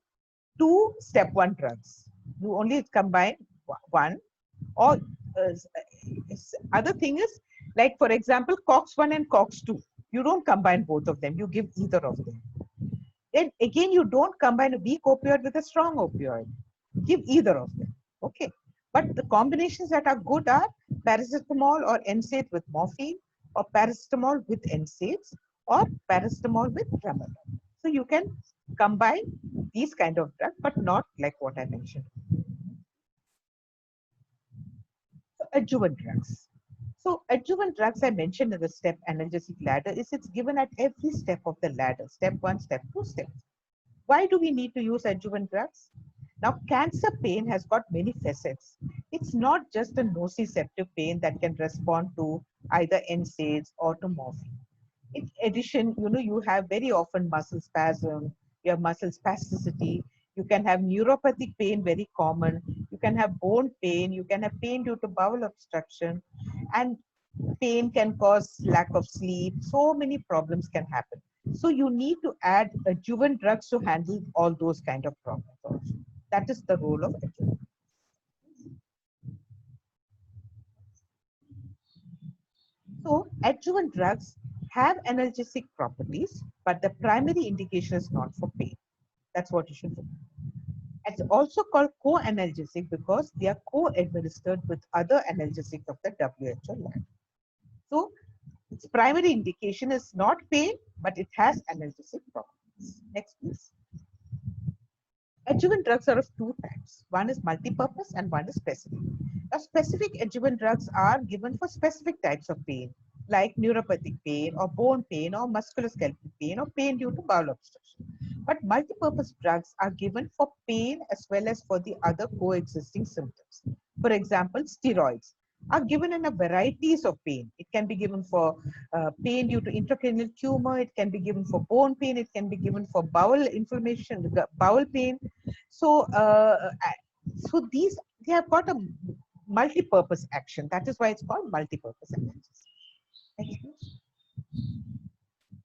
2 step 1 drugs. You only combine one. Or other thing is, like for example, COX-1 and COX-2. You don't combine both of them. You give either of them. Then again, you don't combine a weak opioid with a strong opioid. Give either of them. Okay. But the combinations that are good are paracetamol or NSAIDs with morphine, or paracetamol with NSAIDs, or paracetamol with tramadol. So you can combine these kind of drugs, but not like what I mentioned. So adjuvant drugs. So adjuvant drugs I mentioned in the step analgesic ladder is it's given at every step of the ladder. Step 1, step 2, step 3. Why do we need to use adjuvant drugs? Now, cancer pain has got many facets. It's not just a nociceptive pain that can respond to either NSAIDs or to morphine. In addition, you have very often muscle spasm, you have muscle spasticity, you can have neuropathic pain, very common, you can have bone pain, you can have pain due to bowel obstruction, and pain can cause lack of sleep. So many problems can happen. So you need to add adjuvant drugs to handle all those kind of problems also. That is the role of adjuvant. So adjuvant drugs have analgesic properties, but the primary indication is not for pain. That's what you should do. It's also called co-analgesic because they are co-administered with other analgesics of the WHO lab. So its primary indication is not pain, but it has analgesic properties. Next, please. Adjuvant drugs are of two types. One is multi-purpose and one is specific. Now, specific adjuvant drugs are given for specific types of pain, like neuropathic pain or bone pain or musculoskeletal pain or pain due to bowel obstruction. But multi-purpose drugs are given for pain as well as for the other coexisting symptoms. For example, steroids are given in a varieties of pain. It can be given for pain due to intracranial tumor. It can be given for bone pain. It can be given for bowel inflammation, bowel pain. So, so these they have got a multi-purpose action. That is why it's called multi-purpose analgesic. Next, please.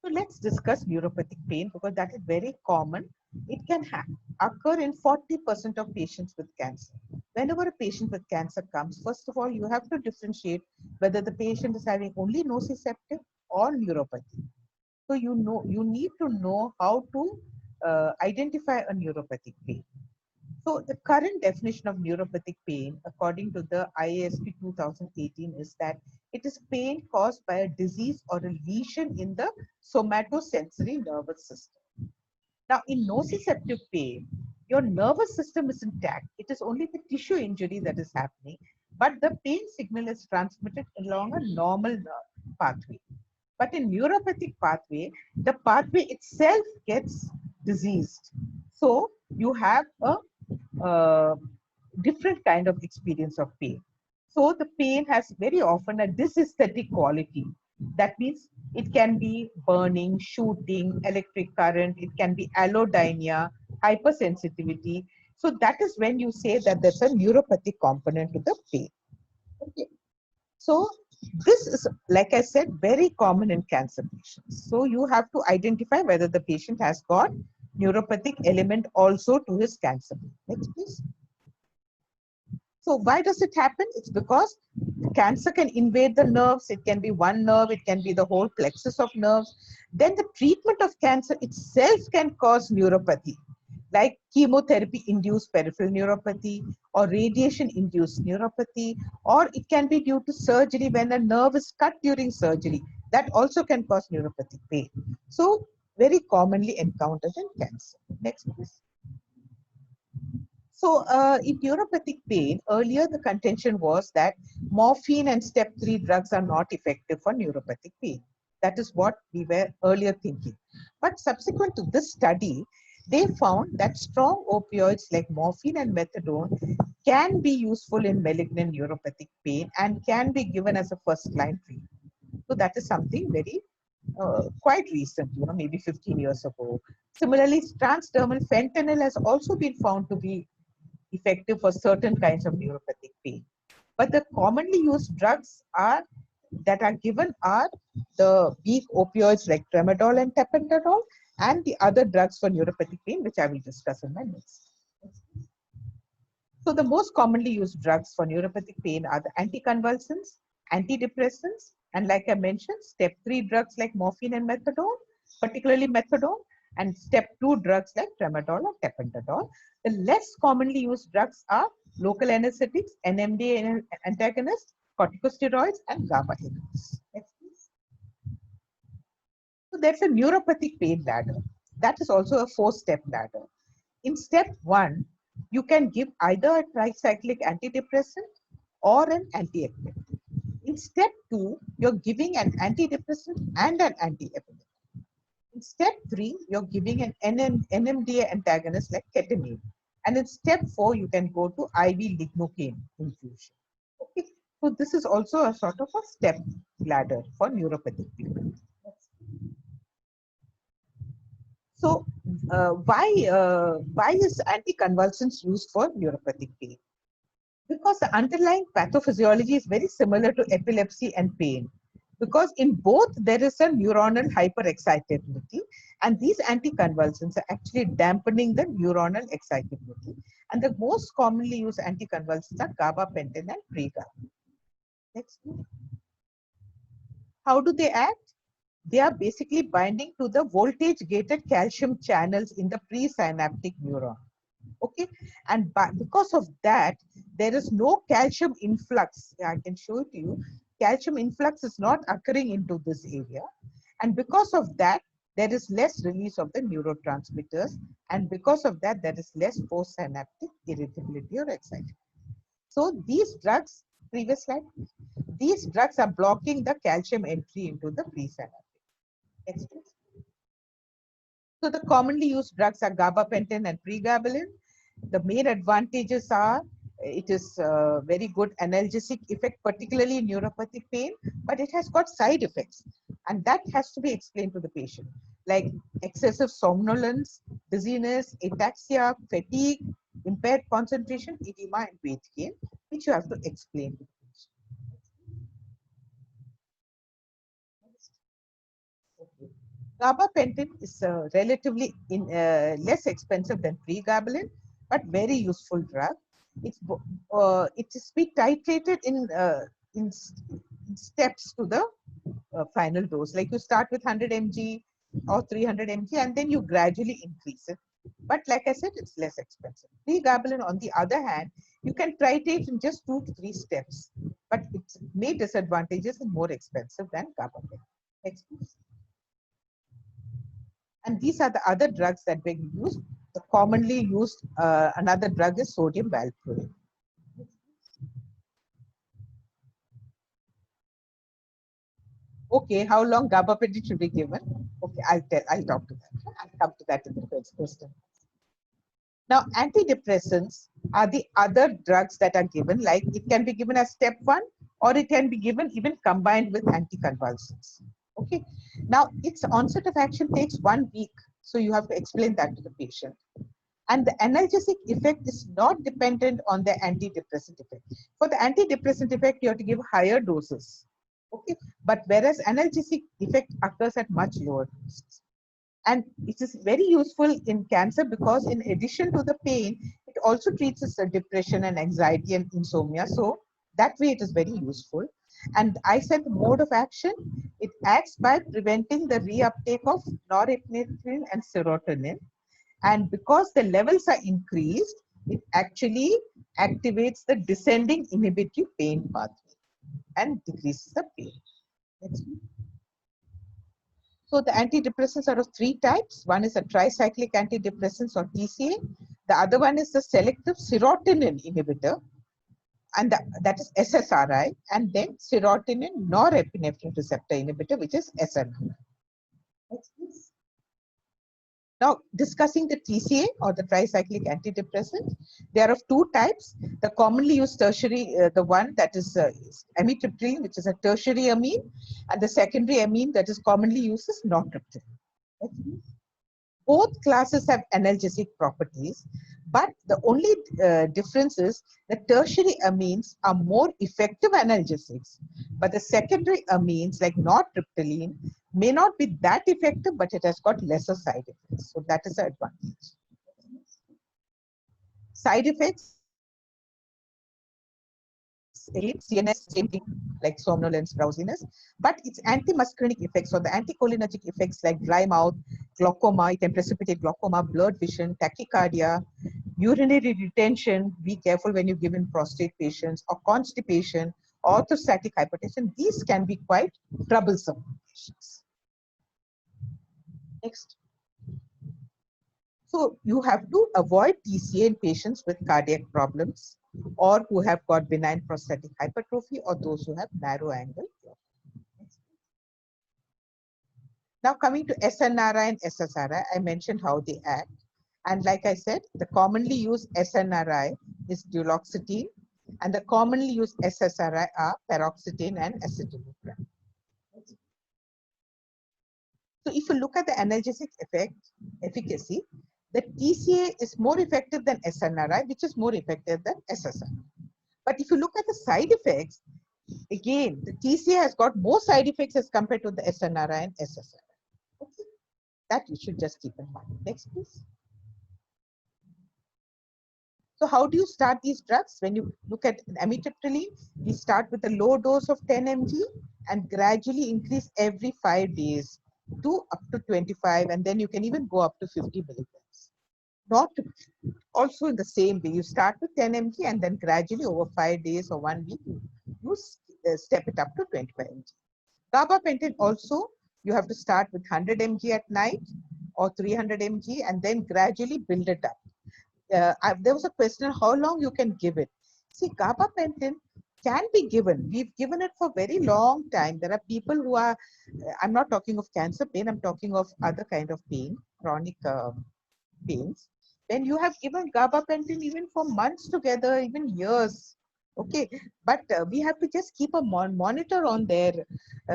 So let's discuss neuropathic pain because that is very common. It can occur in 40% of patients with cancer. Whenever a patient with cancer comes, first of all, you have to differentiate whether the patient is having only nociceptive or neuropathy. So you need to know how to identify a neuropathic pain. So the current definition of neuropathic pain, according to the IASP 2018, is that it is pain caused by a disease or a lesion in the somatosensory nervous system. Now, in nociceptive pain, your nervous system is intact. It is only the tissue injury that is happening, but the pain signal is transmitted along a normal pathway. But in neuropathic pathway, the pathway itself gets diseased. So you have a different kind of experience of pain. So the pain has very often a dysesthetic quality. That means it can be burning, shooting, electric current, it can be allodynia, hypersensitivity. So that is when you say that there's a neuropathic component to the pain. Okay. So this is, like I said, very common in cancer patients. So you have to identify whether the patient has got neuropathic element also to his cancer. Next, please. So why does it happen? It's because cancer can invade the nerves. It can be one nerve. It can be the whole plexus of nerves. Then the treatment of cancer itself can cause neuropathy, like chemotherapy-induced peripheral neuropathy or radiation-induced neuropathy, or it can be due to surgery when a nerve is cut during surgery. That also can cause neuropathic pain. So very commonly encountered in cancer. Next, please. So in neuropathic pain, earlier the contention was that morphine and step 3 drugs are not effective for neuropathic pain. That is what we were earlier thinking. But subsequent to this study, they found that strong opioids like morphine and methadone can be useful in malignant neuropathic pain and can be given as a first-line treatment. So that is something very quite recent, maybe 15 years ago. Similarly, transdermal fentanyl has also been found to be effective for certain kinds of neuropathic pain. But the commonly used drugs that are given are the weak opioids like tramadol and tapentadol, and the other drugs for neuropathic pain, which I will discuss in my next. So the most commonly used drugs for neuropathic pain are the anticonvulsants, antidepressants, and like I mentioned, step 3 drugs like morphine and methadone, particularly methadone, and step 2 drugs like tramadol or tapentadol. The less commonly used drugs are local anesthetics, NMDA antagonists, corticosteroids, and GABA agonists. Next, please. So there's a neuropathic pain ladder. That is also a 4-step ladder. In step 1, you can give either a tricyclic antidepressant or an antiepileptic. In step 2, you're giving an antidepressant and an antiepileptic. In step 3, you're giving an NMDA antagonist like ketamine. And in step 4, you can go to IV lignocaine infusion. Okay. So this is also a sort of a step ladder for neuropathic people. So why is anticonvulsants used for neuropathic pain? Because the underlying pathophysiology is very similar to epilepsy and pain. Because in both there is a neuronal hyperexcitability, and these anticonvulsants are actually dampening the neuronal excitability. And the most commonly used anticonvulsants are gabapentin and pregabalin. Next. How do they act? they are basically binding to the voltage gated calcium channels in the presynaptic neuron. Okay, and because of that, there is no calcium influx. I can show it to you. Calcium influx is not occurring into this area, and because of that, there is less release of the neurotransmitters, and because of that, there is less postsynaptic irritability or excitation. So these drugs, previous slide, these drugs are blocking the calcium entry into the presynaptic. Next, please. So the commonly used drugs are gabapentin and pregabalin. The main advantages are it is very good analgesic effect, particularly in neuropathic pain, but it has got side effects, and that has to be explained to the patient, like excessive somnolence, dizziness, ataxia, fatigue, impaired concentration, edema, and weight gain, which you have to explain to the patient. Okay. Gabapentin is relatively less expensive than pregabalin, but very useful drug. It is be titrated in steps to the final dose. Like you start with 100 mg or 300 mg, and then you gradually increase it. But like I said, it's less expensive. Pregabalin, on the other hand, you can titrate in just 2 to 3 steps, but its main disadvantages and more expensive than gabapentin. Next, please. And these are the other drugs that we use. The commonly used another drug is sodium valproate. Okay, how long gabapentin should be given? Okay, I'll talk to that. I'll come to that in the first question. Now, antidepressants are the other drugs that are given, like it can be given as step 1, or it can be given even combined with anticonvulsants. Okay, now its onset of action takes 1 week, so you have to explain that to the patient. And the analgesic effect is not dependent on the antidepressant effect. For the antidepressant effect, you have to give higher doses. Okay, but whereas analgesic effect occurs at much lower doses. And it is very useful in cancer because in addition to the pain, it also treats depression and anxiety and insomnia. So that way it is very useful. And I said the mode of action, it acts by preventing the reuptake of norepinephrine and serotonin. And because the levels are increased, it actually activates the descending inhibitory pain pathway and decreases the pain. Next. So the antidepressants are of 3 types. One is a tricyclic antidepressants or TCA. The other one is the selective serotonin inhibitor, and that is SSRI, and then serotonin norepinephrine receptor inhibitor, which is SNRI. Next, please. Now, discussing the TCA or the tricyclic antidepressant, they are of 2 types. The commonly used tertiary, the one that is amitriptyline, which is a tertiary amine, and the secondary amine that is commonly used is nortriptyline. Both classes have analgesic properties, but the only difference is the tertiary amines are more effective analgesics, but the secondary amines like nortriptyline may not be that effective, but it has got lesser side effects. So that is the advantage. Side effects, CNS, same thing, like somnolence, drowsiness, but its antimuscarinic effects or the anticholinergic effects like dry mouth, glaucoma, it can precipitate glaucoma, blurred vision, tachycardia, urinary retention, be careful when you give in prostate patients, or constipation, orthostatic hypertension. These can be quite troublesome patients. Next. So you have to avoid TCA in patients with cardiac problems or who have got benign prostatic hypertrophy or those who have narrow angle. Now coming to SNRI and SSRI, I mentioned how they act. And like I said, the commonly used SNRI is duloxetine, and the commonly used SSRI are paroxetine and acetylcholine. So if you look at the analgesic efficacy, the TCA is more effective than SNRI, which is more effective than SSRI. But if you look at the side effects, again, the TCA has got more side effects as compared to the SNRI and SSRI. Okay. That you should just keep in mind. Next, please. So how do you start these drugs? When you look at amitriptyline, we start with a low dose of 10 mg, and gradually increase every 5 days to up to 25, and then you can even go up to 50 milligrams. Not also in the same way, you start with 10 mg and then gradually over 5 days or 1 week, you step it up to 25 mg. Gabapentin also, you have to start with 100 mg at night or 300 mg and then gradually build it up. There was a question, how long you can give it? See, gabapentin can be given. We've given it for very long time. There are people who are, I'm not talking of cancer pain, I'm talking of other kind of pain, chronic pains. Then you have given gabapentin even for months together, even years. Okay, but we have to just keep a monitor on their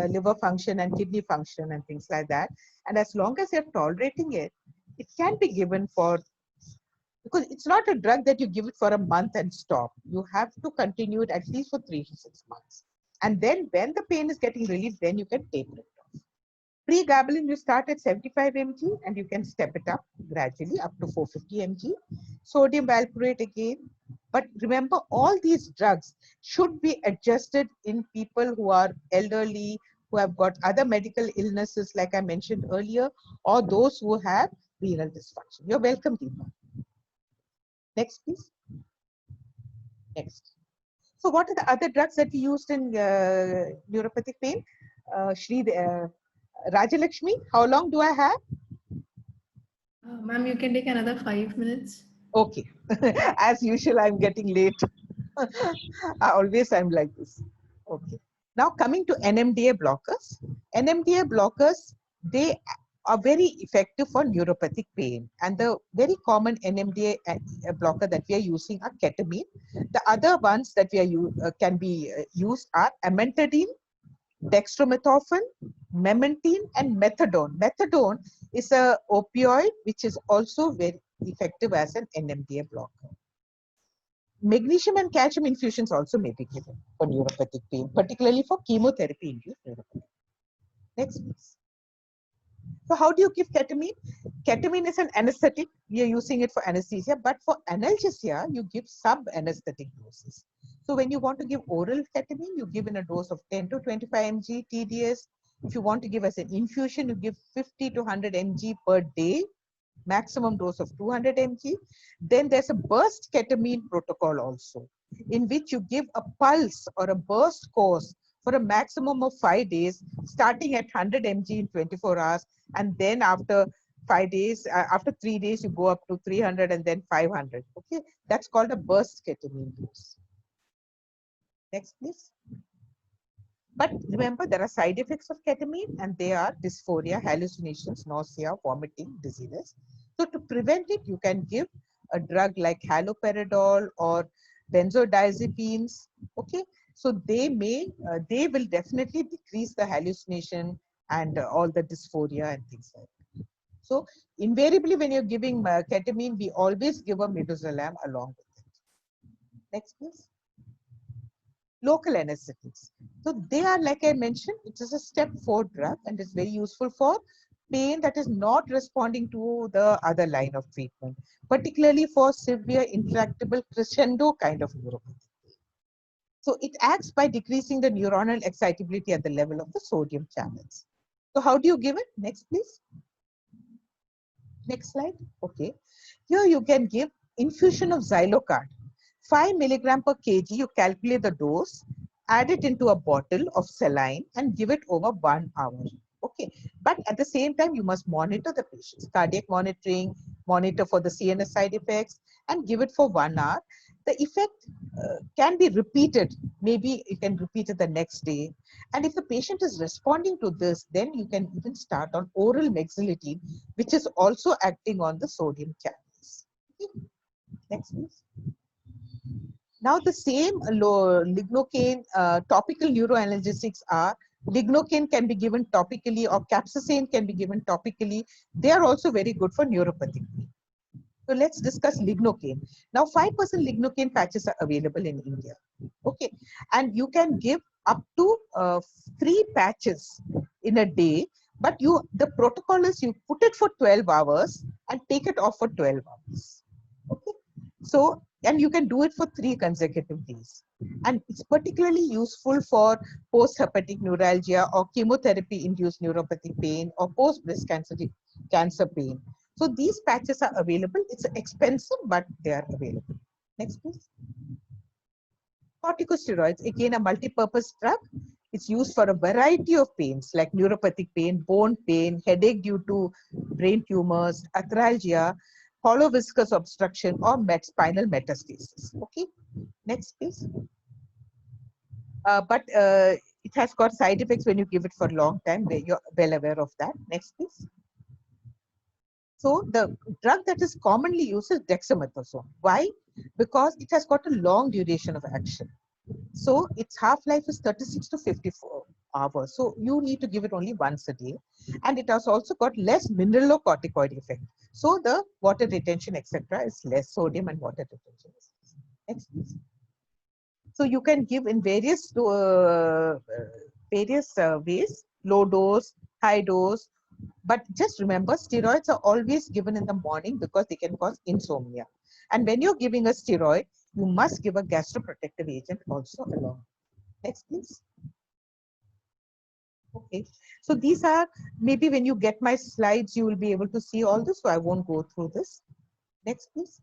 liver function and kidney function and things like that. And as long as they're tolerating it, it can be given for, because it's not a drug that you give it for a month and stop. You have to continue it at least for 3 to 6 months. And then when the pain is getting relieved, then you can taper it off. Pregabalin, you start at 75 mg and you can step it up gradually up to 450 mg. Sodium valproate again. But remember, all these drugs should be adjusted in people who are elderly, who have got other medical illnesses, like I mentioned earlier, or those who have renal dysfunction. You're welcome, Deepa. Next, please. Next. So what are the other drugs that we used in neuropathic pain? Rajalakshmi, how long do I have? Ma'am, you can take another 5 minutes. Okay. As usual, I'm getting late. I'm like this. Okay. Now coming to NMDA blockers. NMDA blockers, they are very effective for neuropathic pain. And the very common NMDA blocker that we are using are ketamine. The other ones that we are can be used are amantadine, dextromethorphan, memantine, and methadone. Methadone is a opioid which is also very effective as an NMDA blocker. Magnesium and calcium infusions also may be given for neuropathic pain, particularly for chemotherapy-induced neuropathy. Next, please. So how do you give ketamine? Ketamine is an anesthetic. We are using it for anesthesia, but for analgesia, you give sub-anesthetic doses. So when you want to give oral ketamine, you give in a dose of 10 to 25 mg TDS. If you want to give as an infusion, you give 50 to 100 mg per day, maximum dose of 200 mg. Then there's a burst ketamine protocol also, in which you give a pulse or a burst course for a maximum of 5 days, starting at 100 mg in 24 hours. And then after 5 days, after 3 days, you go up to 300 and then 500. Okay, that's called a burst ketamine dose. Next, please. But remember, there are side effects of ketamine, and they are dysphoria, hallucinations, nausea, vomiting, dizziness. So to prevent it, you can give a drug like haloperidol or benzodiazepines. Okay, so they will definitely decrease the hallucination and all the dysphoria and things like that. So invariably, when you're giving ketamine, we always give a midazolam along with it. Next, please. Local anesthetics. So they are, like I mentioned, it is a step 4 drug and it's very useful for pain that is not responding to the other line of treatment, particularly for severe intractable crescendo kind of neuropathy. So it acts by decreasing the neuronal excitability at the level of the sodium channels. So how do you give it? Next, please. Next slide. Okay. Here you can give infusion of Xylocard. 5 milligram per kg, you calculate the dose, add it into a bottle of saline and give it over 1 hour. Okay, but at the same time, you must monitor the patient's cardiac monitoring, monitor for the CNS side effects, and give it for 1 hour. The effect can be repeated. Maybe you can repeat it the next day. And if the patient is responding to this, then you can even start on oral mexiletine, which is also acting on the sodium channels. Okay. Next, please. Now the same lignocaine topical neuroanalgesics are, lignocaine can be given topically or capsaicin can be given topically. They are also very good for neuropathic pain. So let's discuss lignocaine. Now 5% lignocaine patches are available in India. Okay, and you can give up to 3 patches in a day, but the protocol is you put it for 12 hours and take it off for 12 hours. Okay, so And you can do it for 3 consecutive days. And it's particularly useful for post-hepatic neuralgia or chemotherapy-induced neuropathic pain or post-breast cancer pain. So these patches are available. It's expensive, but they are available. Next, please. Corticosteroids, again a multi-purpose drug. It's used for a variety of pains like neuropathic pain, bone pain, headache due to brain tumors, arthralgia, hollow viscous obstruction, or spinal metastasis. Okay, next please. But it has got side effects when you give it for a long time. You're well aware of that. Next please. So the drug that is commonly used is dexamethasone. Why? Because it has got a long duration of action. So its half-life is 36 to 54 hours. So you need to give it only once a day. And it has also got less mineralocorticoid effect. So the water retention, etc., is less. Sodium and water retention is less. Next, please. So you can give in various ways, low dose, high dose. But just remember, steroids are always given in the morning because they can cause insomnia. And when you're giving a steroid, you must give a gastroprotective agent also along. Next, please. Okay, so these are, maybe when you get my slides, you will be able to see all this, so I won't go through this. Next, please.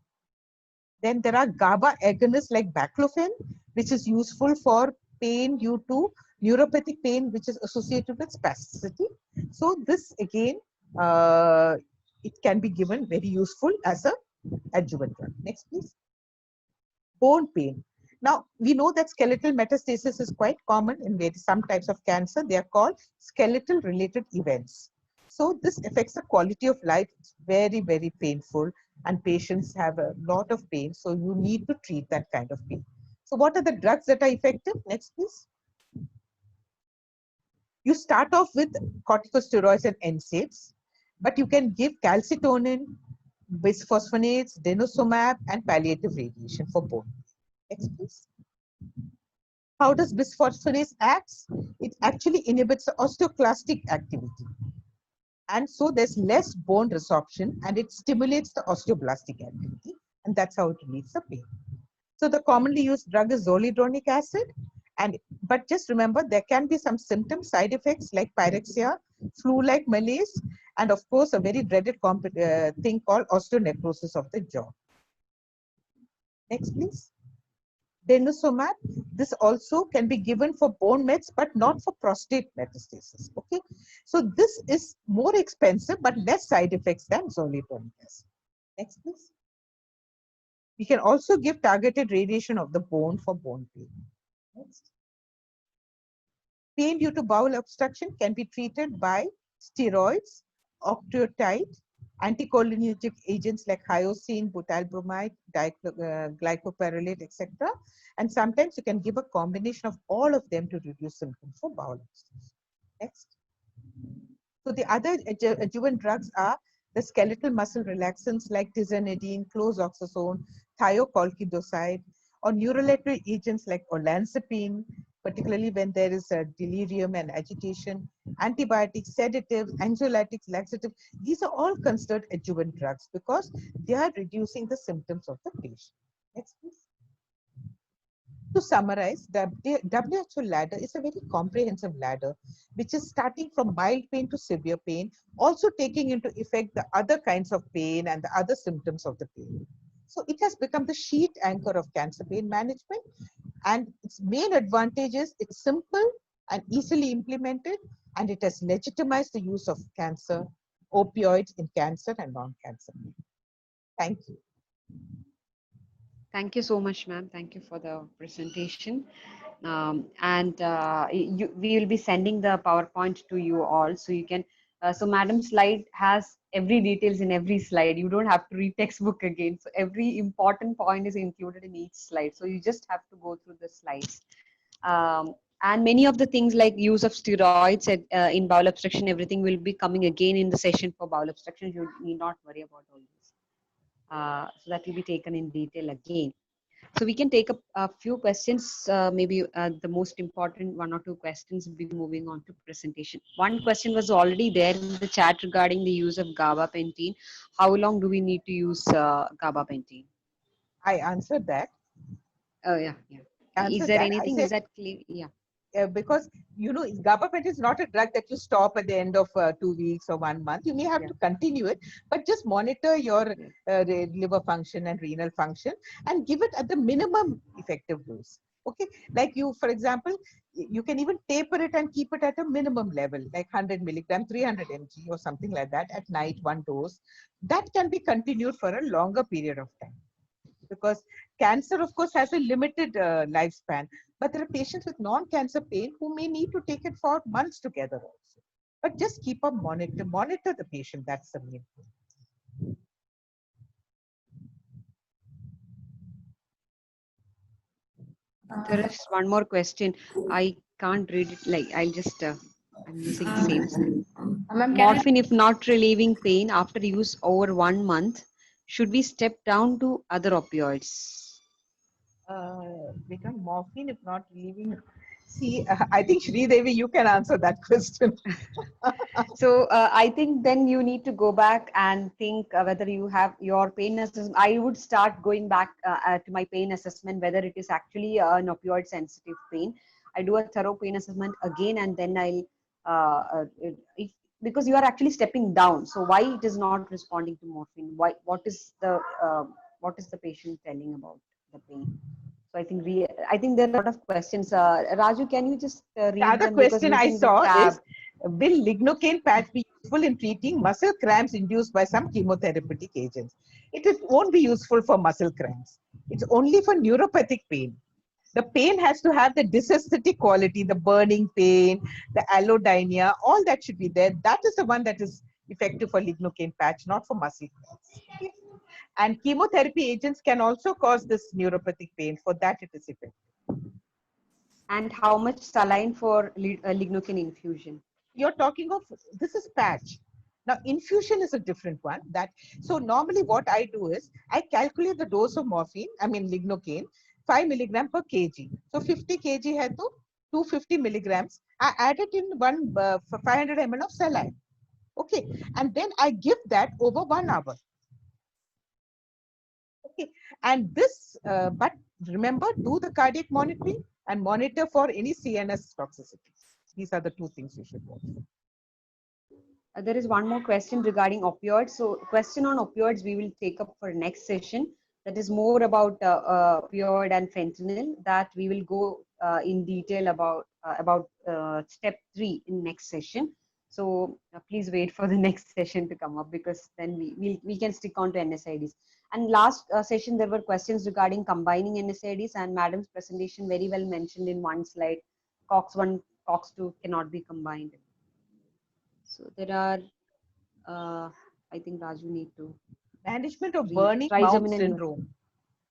Then there are GABA agonists like baclofen, which is useful for pain due to neuropathic pain, which is associated with spasticity. So this again, it can be given very useful as a adjuvant drug. Next, please. Bone pain. Now, we know that skeletal metastasis is quite common in some types of cancer. They are called skeletal related events. So this affects the quality of life. It's very, very painful and patients have a lot of pain. So you need to treat that kind of pain. So what are the drugs that are effective? Next, please. You start off with corticosteroids and NSAIDs, but you can give calcitonin, bisphosphonates, denosumab, and palliative radiation for bone. Next, please. How does bisphosphonates act? It actually inhibits the osteoclastic activity. And so there's less bone resorption and it stimulates the osteoblastic activity. And that's how it relieves the pain. So the commonly used drug is zoledronic acid. But just remember, there can be some symptoms, side effects like pyrexia, flu-like malaise, and of course, a very dreaded thing called osteonecrosis of the jaw. Next, please. Denosumab, this also can be given for bone mets, but not for prostate metastasis. Okay, so this is more expensive, but less side effects than zoledronic acid. Next, please. We can also give targeted radiation of the bone for bone pain. Next. Pain due to bowel obstruction can be treated by steroids, octreotide, anticholinergic agents like hyoscine, butylbromide, glycopyrrolate, etc. And sometimes you can give a combination of all of them to reduce symptoms for bowel obstruction. Next. So the other adjuvant drugs are the skeletal muscle relaxants like tizanidine, clozoxazone, thiocolchidoside, or neuroleptic agents like olanzapine, particularly when there is a delirium and agitation, antibiotics, sedatives, anxiolytics, laxatives. These are all considered adjuvant drugs because they are reducing the symptoms of the patient. Next, please. To summarize, the WHO ladder is a very comprehensive ladder, which is starting from mild pain to severe pain, also taking into effect the other kinds of pain and the other symptoms of the pain. So it has become the sheet anchor of cancer pain management. And its main advantage is it's simple and easily implemented, and it has legitimized the use of opioids in cancer and non-cancer. Thank you. Thank you so much, ma'am. Thank you for the presentation. We will be sending the PowerPoint to you all, so you can. So, madam's slide has every details in every slide. You don't have to read textbook again. So every important point is included in each slide. So you just have to go through the slides. And many of the things like use of steroids in bowel obstruction, everything will be coming again in the session for bowel obstruction. You need not worry about all this. So that will be taken in detail again. So we can take a few questions, maybe the most important 1 or 2 questions before moving on to presentation. One question was already there in the chat regarding the use of gabapentin. How long do we need to use gabapentin? I answered that. Oh, yeah, yeah. Is Answered there that. I anything? said Is that clear? Yeah. because gabapentin is not a drug that you stop at the end of 2 weeks or 1 month. You may have Yeah. to continue it, but just monitor your Yeah. liver function and renal function and give it at the minimum effective dose. Okay, like you, for example, you can even taper it and keep it at a minimum level, like 100 milligram, 300 mg or something like that at night, one dose. That can be continued for a longer period of time, because cancer, of course, has a limited lifespan. But there are patients with non-cancer pain who may need to take it for months together also. But just keep a monitor the patient. That's the main thing. There is one more question. I can't read it. Like I'll just. I'm using the same screen. Ma'am, can Morphine, if not relieving pain after use over 1 month, should we step down to other opioids? Become morphine if not relieving. See, I think Sri Devi, you can answer that question. So I think then you need to go back and think whether you have your pain assessment. I would start going back to my pain assessment, whether it is actually an opioid sensitive pain. I do a thorough pain assessment again, and then I'll if, because you are actually stepping down. So why it is not responding to morphine? Why? What is the patient telling about the pain? So I think there are a lot of questions. Raju, can you just The read other them, because question I using the saw tab. is, will lignocaine patch be useful in treating muscle cramps induced by some chemotherapeutic agents? Won't be useful for muscle cramps. It's only for neuropathic pain. The pain has to have the dysesthetic quality, the burning pain, the allodynia, all that should be there. That is the one that is effective for lignocaine patch, not for muscle cramps. Okay? And chemotherapy agents can also cause this neuropathic pain. For that, it is effective. And how much saline for lignocaine infusion? You're talking of, this is patch. Now, infusion is a different one. So normally what I do is I calculate the dose of morphine, I mean lignocaine, 5 milligram per kg. So 50 kg hai to 250 milligrams. I add it in 500 ml of saline. Okay, and then I give that over 1 hour. Okay, and this, but remember, do the cardiac monitoring and monitor for any CNS toxicities. These are the two things you should watch. There is one more question regarding opioids. So question on opioids we will take up for next session. That is more about opioid and fentanyl, that we will go in detail about step 3 in next session. So please wait for the next session to come up, because then we can stick on to NSAIDs. And last session there were questions regarding combining NSAIDs, and madam's presentation very well mentioned in one slide. COX-1, COX-2 cannot be combined. So there are, I think Raju need to Management of burning mouth syndrome.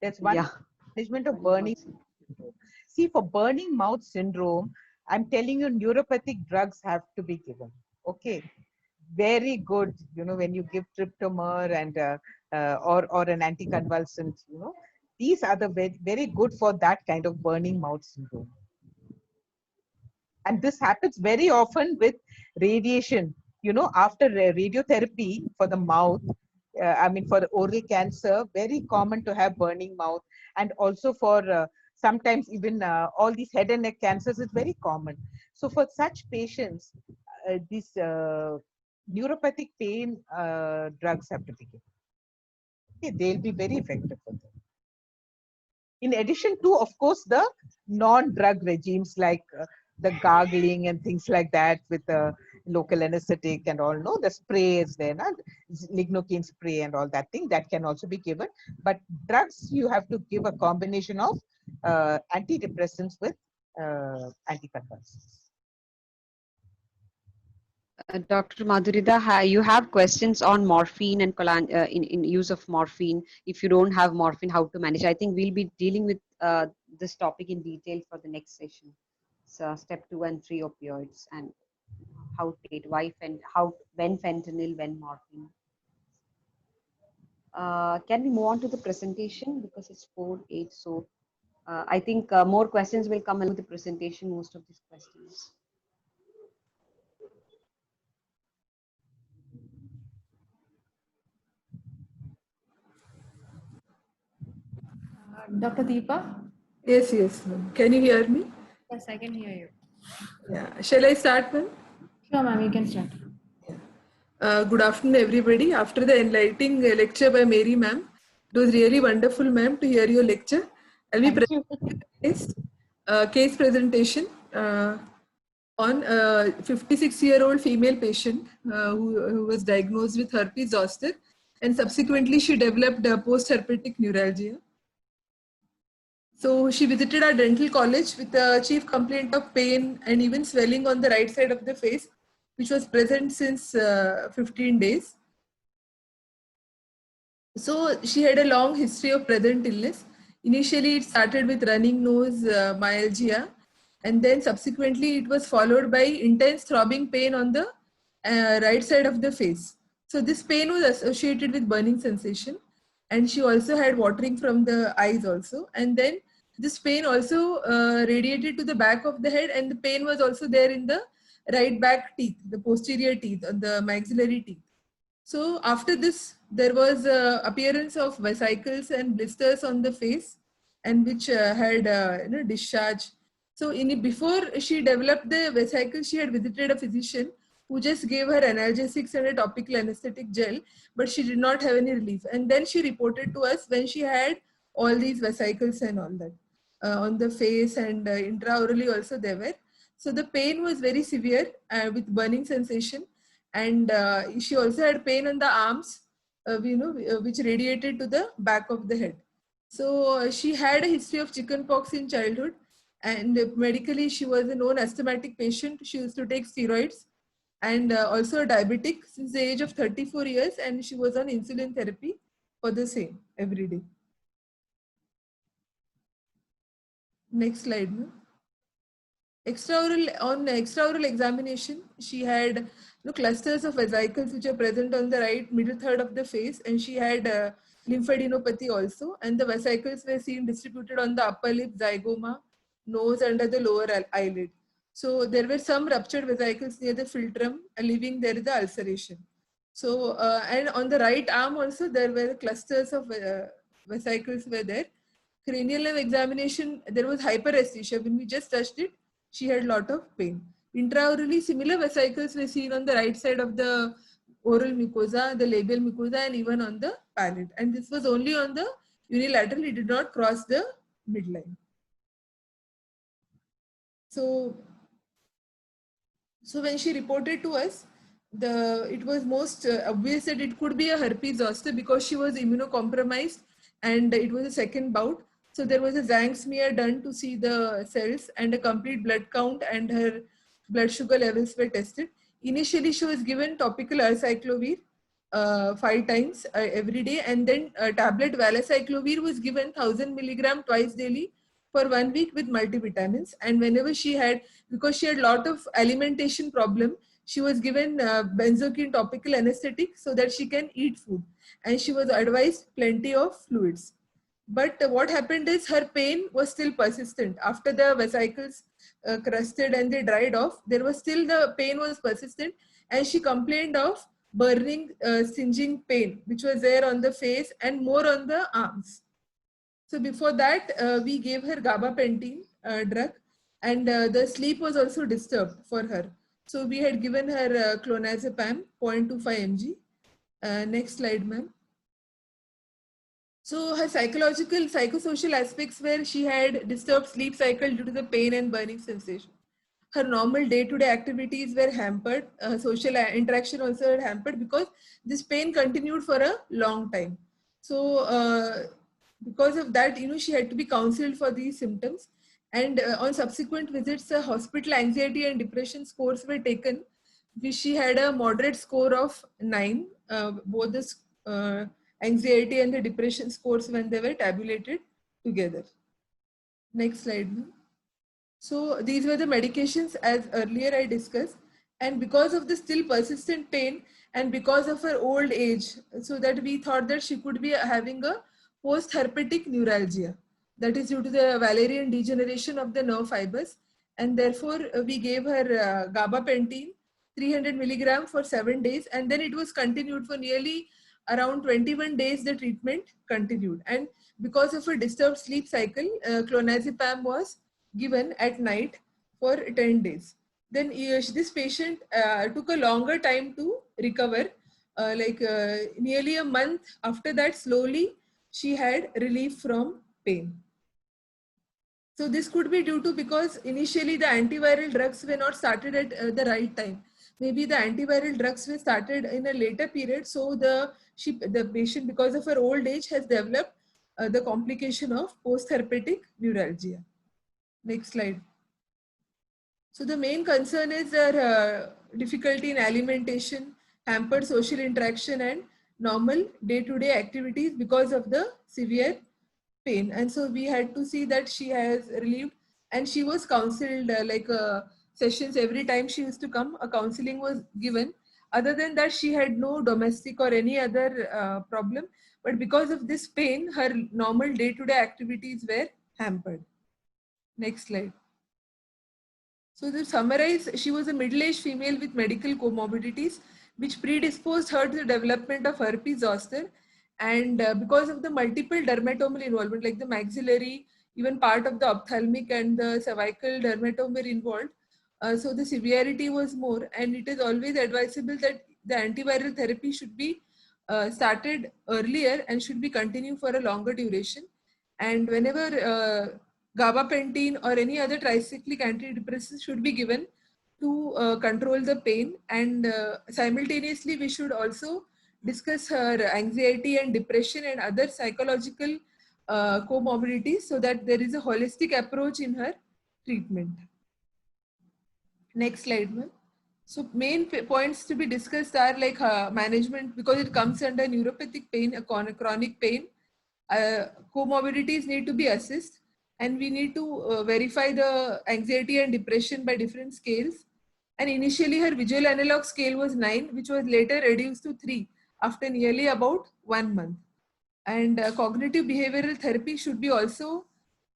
There's one. Yeah. Management of burning mouth syndrome. See, for burning mouth syndrome, I'm telling you, neuropathic drugs have to be given. Okay, very good. You know, when you give tryptomer and or an anticonvulsant, you know, these are the very good for that kind of burning mouth syndrome. And this happens very often with radiation. You know, after radiotherapy for the mouth, I mean, for oral cancer, very common to have burning mouth. And also for sometimes even all these head and neck cancers is very common. So for such patients, these neuropathic pain drugs have to be given. Okay, they'll be very effective for them. In addition to, of course, the non-drug regimes like the gargling and things like that with the local anesthetic and all, no, the spray is there, no? Lignocaine spray and all that thing, that can also be given. But drugs, you have to give a combination of antidepressants with anticonvulsants. Dr. Madhurida, you have questions on morphine and in use of morphine. If you don't have morphine, how to manage? I think we'll be dealing with this topic in detail for the next session. So step 2 and 3 opioids, and how to treat, when fentanyl, when morphine. Can we move on to the presentation, because it's 4:08? So I think more questions will come along with the presentation. Most of these questions. Dr. Deepa? Yes, yes, ma'am. Can you hear me? Yes, I can hear you. Yeah. Shall I start, ma'am? Sure, ma'am, you can start. Good afternoon, everybody. After the enlightening lecture by Mary, ma'am, it was really wonderful, ma'am, to hear your lecture. I'll be Thank you. presenting case presentation on a 56-year-old female patient who was diagnosed with herpes zoster, and subsequently she developed post-herpetic neuralgia. So she visited our dental college with a chief complaint of pain and even swelling on the right side of the face, which was present since 15 days. So she had a long history of present illness. Initially, it started with running nose, myalgia, and then subsequently it was followed by intense throbbing pain on the right side of the face. So this pain was associated with burning sensation, and she also had watering from the eyes also. And then this pain also radiated to the back of the head, and the pain was also there in the right back teeth, the posterior teeth, the maxillary teeth. So after this, there was appearance of vesicles and blisters on the face, and which had discharge. So before she developed the vesicles, she had visited a physician who just gave her analgesics and a topical anesthetic gel, but she did not have any relief. And then she reported to us when she had all these vesicles and all that on the face, and intraorally also they were. So the pain was very severe with burning sensation, and she also had pain on the arms, which radiated to the back of the head. So she had a history of chickenpox in childhood, and medically she was a known asthmatic patient. She used to take steroids, and also a diabetic since the age of 34 years, and she was on insulin therapy for the same every day. Next slide, ma'am. Extraoral examination, she had clusters of vesicles which are present on the right middle third of the face, and she had lymphadenopathy also, and the vesicles were seen distributed on the upper lip, zygoma, nose, under the lower eyelid. So there were some ruptured vesicles near the philtrum, leaving there the ulceration. So and on the right arm also there were clusters of vesicles were there. Cranial nerve examination, there was hyperesthesia. When we just touched it, she had a lot of pain. Intraorally, similar vesicles were seen on the right side of the oral mucosa, the labial mucosa, and even on the palate. And this was only on the unilateral, it did not cross the midline. So when she reported to us, it was most obvious that it could be a herpes zoster because she was immunocompromised, and it was a second bout. So there was a Zang smear done to see the cells, and a complete blood count and her blood sugar levels were tested. Initially, she was given topical acyclovir 5 times every day, and then tablet valacyclovir was given 1000 milligram twice daily for 1 week with multivitamins. And whenever she had, because she had a lot of alimentation problem, she was given benzocaine topical anesthetic so that she can eat food, and she was advised plenty of fluids. But what happened is her pain was still persistent. After the vesicles crusted and they dried off, there was still the pain was persistent, and she complained of burning, singeing pain, which was there on the face and more on the arms. So before that, we gave her gabapentin drug, and the sleep was also disturbed for her. So we had given her clonazepam 0.25 mg. Next slide, ma'am. So her psychosocial aspects were she had disturbed sleep cycle due to the pain and burning sensation. Her normal day-to-day activities were hampered. Social interaction also had hampered because this pain continued for a long time. So because of that, she had to be counseled for these symptoms. And on subsequent visits, hospital anxiety and depression scores were taken, which she had a moderate score of 9. Both the anxiety and the depression scores when they were tabulated together. Next slide. So these were the medications as earlier I discussed, and because of the still persistent pain and because of her old age, so that we thought that she could be having a post-herpetic neuralgia, that is due to the Wallerian degeneration of the nerve fibers, and therefore we gave her gabapentin 300 milligram for 7 days, and then it was continued for nearly around 21 days. The treatment continued, and because of a disturbed sleep cycle, clonazepam was given at night for 10 days. Then this patient took a longer time to recover, nearly a month after that, slowly she had relief from pain. So this could be due to because initially the antiviral drugs were not started at the right time. Maybe the antiviral drugs were started in a later period. So the patient, because of her old age, has developed the complication of post-herpetic neuralgia. Next slide. So the main concern is their difficulty in alimentation, hampered social interaction, and normal day-to-day activities because of the severe pain. And so we had to see that she has relieved, and she was counseled sessions every time she used to come. A counseling was given. Other than that, she had no domestic or any other problem. But because of this pain, her normal day-to-day activities were hampered. Next slide. So to summarize, she was a middle-aged female with medical comorbidities, which predisposed her to the development of herpes zoster. And because of the multiple dermatomal involvement, like the maxillary, even part of the ophthalmic and the cervical dermatome were involved, so the severity was more. And it is always advisable that the antiviral therapy should be started earlier and should be continued for a longer duration. And whenever gabapentin or any other tricyclic antidepressants should be given to control the pain. And simultaneously, we should also discuss her anxiety and depression and other psychological comorbidities so that there is a holistic approach in her treatment. Next slide, ma'am. So main points to be discussed are like management, because it comes under neuropathic pain, a chronic pain. Comorbidities need to be assessed, and we need to verify the anxiety and depression by different scales. And initially her visual analog scale was 9, which was later reduced to 3 after nearly about 1 month. And cognitive behavioral therapy should be also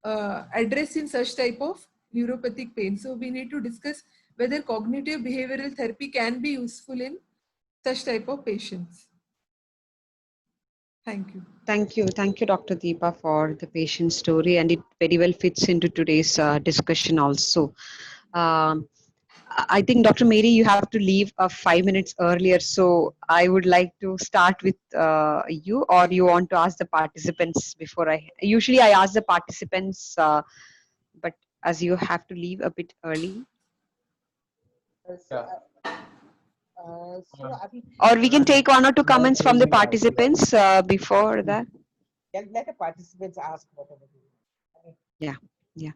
addressed in such type of neuropathic pain. So we need to discuss whether cognitive behavioral therapy can be useful in such type of patients. Thank you. Thank you. Thank you, Dr. Deepa, for the patient story, and it very well fits into today's discussion also. I think, Dr. Mary, you have to leave 5 minutes earlier, so I would like to start with you, or you want to ask the participants before usually I ask the participants, but as you have to leave a bit early. Or we can take 1 or 2 comments from the participants before that. Let the participants ask whatever they want. Yeah.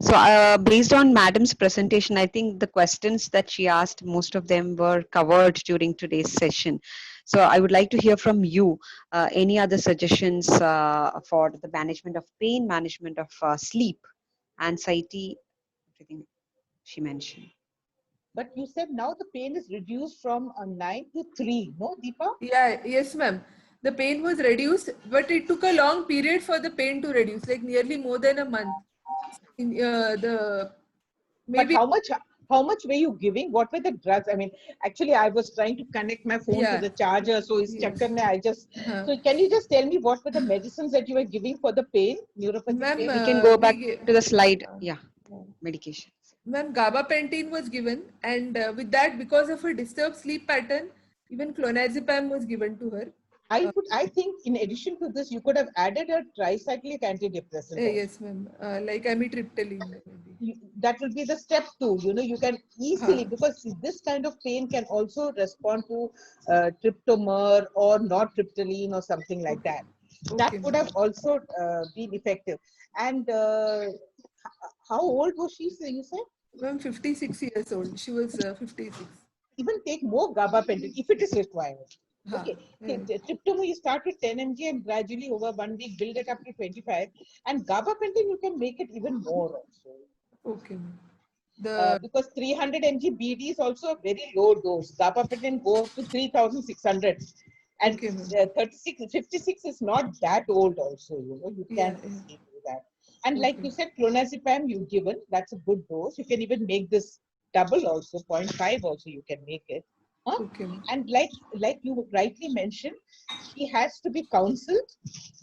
So based on Madam's presentation, I think the questions that she asked, most of them were covered during today's session. So I would like to hear from you, any other suggestions for the management of pain, management of sleep, anxiety, everything she mentioned. But you said now the pain is reduced from 9 to 3, no, Deepa? Yeah, yes, ma'am. The pain was reduced, but it took a long period for the pain to reduce, like nearly more than a month. In But how much were you giving? What were the drugs? I mean, actually, I was trying to connect my phone to the charger, so it's chakkar mein I just. So can you just tell me what were the medicines that you were giving for the pain, neuropathic pain? We can go back to the slide. Yeah, medication. Ma'am, gabapentin was given, and with that, because of her disturbed sleep pattern, even clonazepam was given to her. I think in addition to this, you could have added a tricyclic antidepressant. Yes, ma'am. Like amitriptyline. That will be the step 2. You know, you can easily, because this kind of pain can also respond to tryptomer or nortriptyline or something like that. That would have also been effective. And how old was she, you said? Ma'am, 56 years old. She was 56. Even take more gabapentin if it is required. Okay, tryptomer you start with 10 mg and gradually over 1 week build it up to 25. And gabapentin you can make it even more also. Okay. Because 300 mg BD is also a very low dose. Gabapentin go up to 3,600. And 56 is not that old also, you know, you can do that. And like you said, clonazepam you've given, that's a good dose. You can even make this double also, 0.5 also you can make it. Huh? Okay, ma'am. And like you rightly mentioned, she has to be counseled.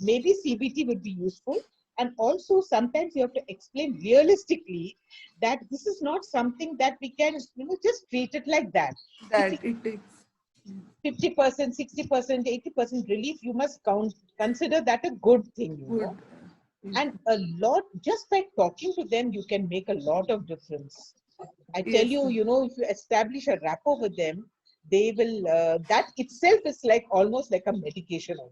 Maybe CBT would be useful. And also sometimes you have to explain realistically that this is not something that we can, just treat it like that. If That it takes 50%, 60%, 80% relief, you must consider that a good thing, good. Yes, And a lot, just by talking to them, you can make a lot of difference. I tell yes, you, ma'am. if you establish a rapport with them, they will, that itself is like almost like a medication only.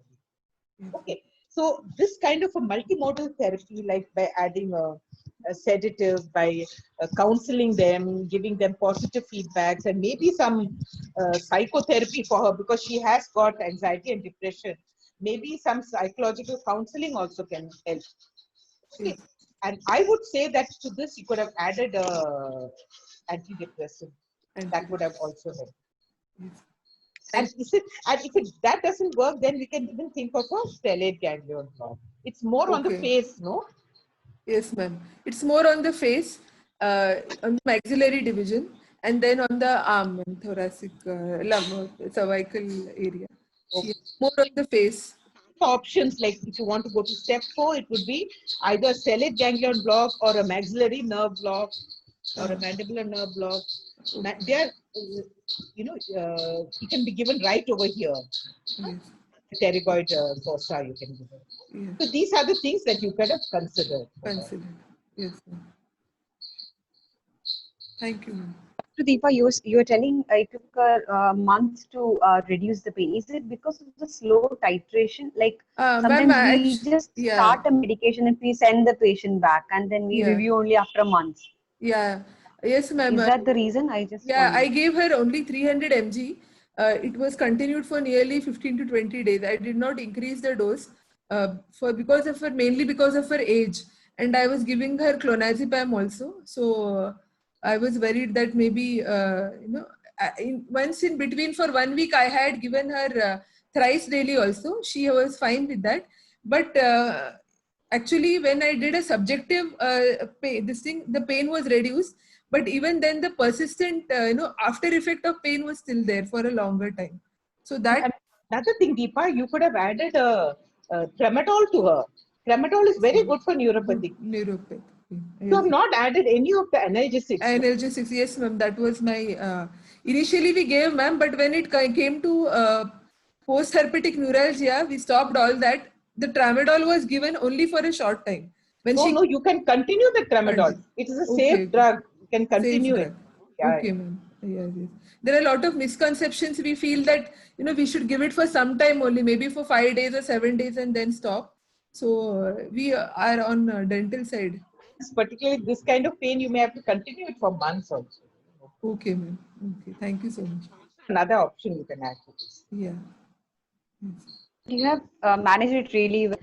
Yes. Okay. So this kind of a multimodal therapy, like by adding a sedative, by counseling them, giving them positive feedbacks, and maybe some psychotherapy for her because she has got anxiety and depression. Maybe some psychological counseling also can help. Okay. Yes. And I would say that to this you could have added antidepressant. That would have also helped. Yes. And Thank if that doesn't work, then we can even think of a stellate ganglion block. It's more on the Okay. face, no? Yes, ma'am. It's more on the face, on the maxillary division, and then on the arm and thoracic, cervical area. She has more on the face. Options like if you want to go to step 4, it would be either a stellate ganglion block or a maxillary nerve block or a mandibular nerve block. They are, it can be given right over here. Yes. Pterygoid fossa, you can give it. Yes. So these are the things that you could have considered. Considered. Yes, ma'am. Thank you, ma'am. So Deepa, you were telling it took a month to reduce the pain. Is it because of the slow titration? Like Ma'am, sometimes we just yeah, start a medication and we send the patient back, and then we yeah, review only after a month. yeah. Yes, ma'am. Is that the reason? I just Yeah, I wonder. gave her only 300 mg. It was continued for nearly 15 to 20 days. I did not increase the dose because of her, mainly because of her age. And I was giving her clonazepam also. So I was worried that maybe, once in between for 1 week, I had given her thrice daily also. She was fine with that. But actually, when I did a subjective pain, the pain was reduced, but even then the persistent after effect of pain was still there for a longer time. So that And another thing, Deepa, you could have added a tramadol to her. Tramadol is very good for neuropathy. neuropathy. You Yes. have not added any of the analgesics. Analgesics, yes, ma'am. That was my initially we gave, ma'am, but when it came to post-herpetic neuralgia, we stopped all that. The tramadol was given only for a short time. When No, she no, you can continue the tramadol. It is a safe okay, drug. You can safe continue it. drug. Yeah. Okay, ma'am. Yes, yes. There are a lot of misconceptions. We feel that we should give it for some time only, maybe for 5 days or 7 days, and then stop. So we are on dental side. Particularly this kind of pain, you may have to continue it for months also. Okay, ma'am. Okay, thank you so much. Another option you can add to this. Yeah. Yes. You have managed it really well.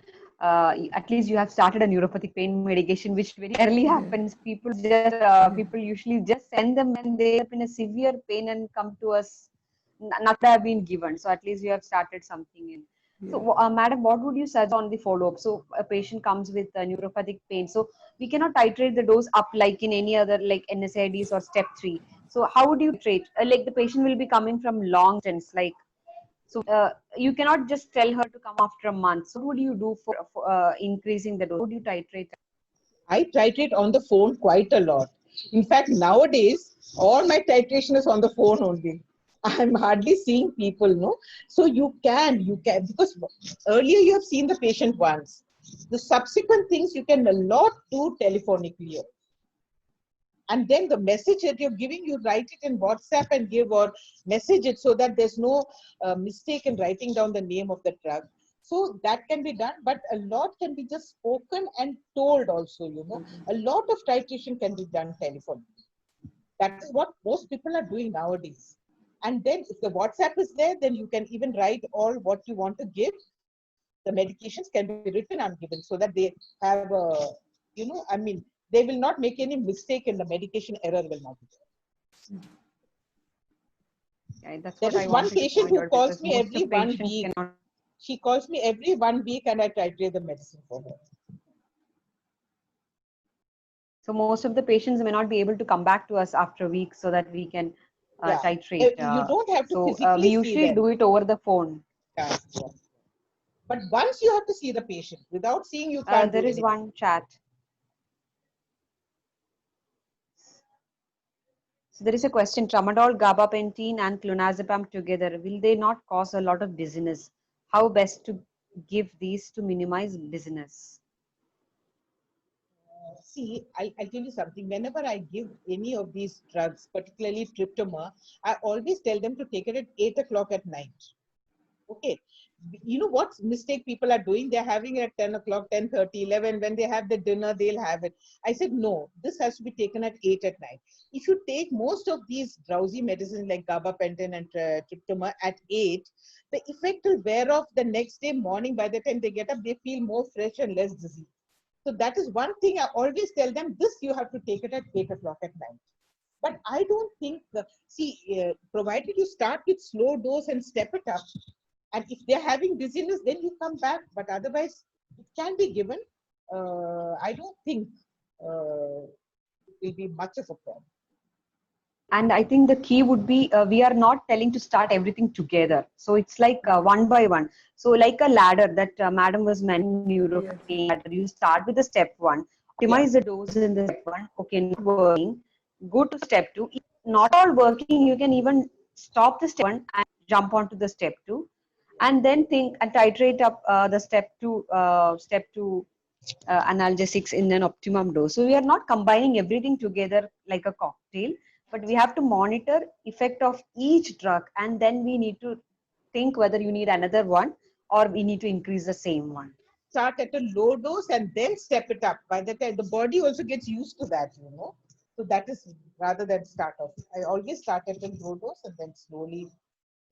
At least you have started a neuropathic pain medication, which very rarely happens. People usually just send them when they are in a severe pain and come to us. Nothing have been given. So at least you have started something in. Yeah. So, madam, what would you suggest on the follow-up? So a patient comes with neuropathic pain. So we cannot titrate the dose up like in any other like NSAIDs or step 3. So how would you titrate? Like the patient will be coming from long distance, like so you cannot just tell her to come after a month. So what would you do for increasing the dose? Would you titrate? I titrate on the phone quite a lot. In fact, nowadays, all my titration is on the phone only. I'm hardly seeing people, no? So you can, because earlier you have seen the patient once. The subsequent things you can a lot do telephonically. And then the message that you're giving, you write it in WhatsApp and give or message it so that there's no mistake in writing down the name of the drug. So that can be done, but a lot can be just spoken and told also, A lot of titration can be done telephonically. That is what most people are doing nowadays. And then if the WhatsApp is there, then you can even write all what you want to give. The medications can be written and given so that they have they will not make any mistake in the medication error will not be there. Yeah, that's There what is I one wanted to patient point who out calls because me most every of 1 patients week. cannot. She calls me every 1 week and I titrate the medicine for her. So most of the patients may not be able to come back to us after weeks so that we can Yeah. titrate. You don't have to So we physically see usually them. do it over the phone. Yeah, yeah. But once you have to see the patient, without seeing you can't There do is anything. one chat. So there is a question: tramadol, gabapentin, and clonazepam together, will they not cause a lot of dizziness? How best to give these to minimize dizziness? See, I'll tell you something. Whenever I give any of these drugs, particularly tryptoma, I always tell them to take it at 8 o'clock at night. Okay. You know what mistake people are doing? They're having it at 10 o'clock, 10:30, 11. When they have the dinner, they'll have it. I said, no, this has to be taken at 8 at night. If you take most of these drowsy medicines like gabapentin and tryptoma at 8, the effect will wear off the next day morning. By the time they get up, they feel more fresh and less dizzy. So that is one thing I always tell them, this you have to take it at 8 o'clock at night. But I don't think, provided you start with slow dose and step it up, and if they're having dizziness, then you come back. But otherwise, it can be given. I don't think it will be much of a problem. And I think the key would be we are not telling to start everything together. So it's like one by one. So like a ladder that Madam was mentioning, neuropathy ladder. You start with the step one, optimize the dose in the step one. Okay, not working. Go to step two. If not all working, you can even stop the step one and jump onto the step two, and then think and titrate up the step two analgesics in an optimum dose. So we are not combining everything together like a cocktail, but we have to monitor effect of each drug, and then we need to think whether you need another one or we need to increase the same one. Start at a low dose and then step it up. By the time the body also gets used to that, you know. So that is rather than start off. I always start at a low dose and then slowly,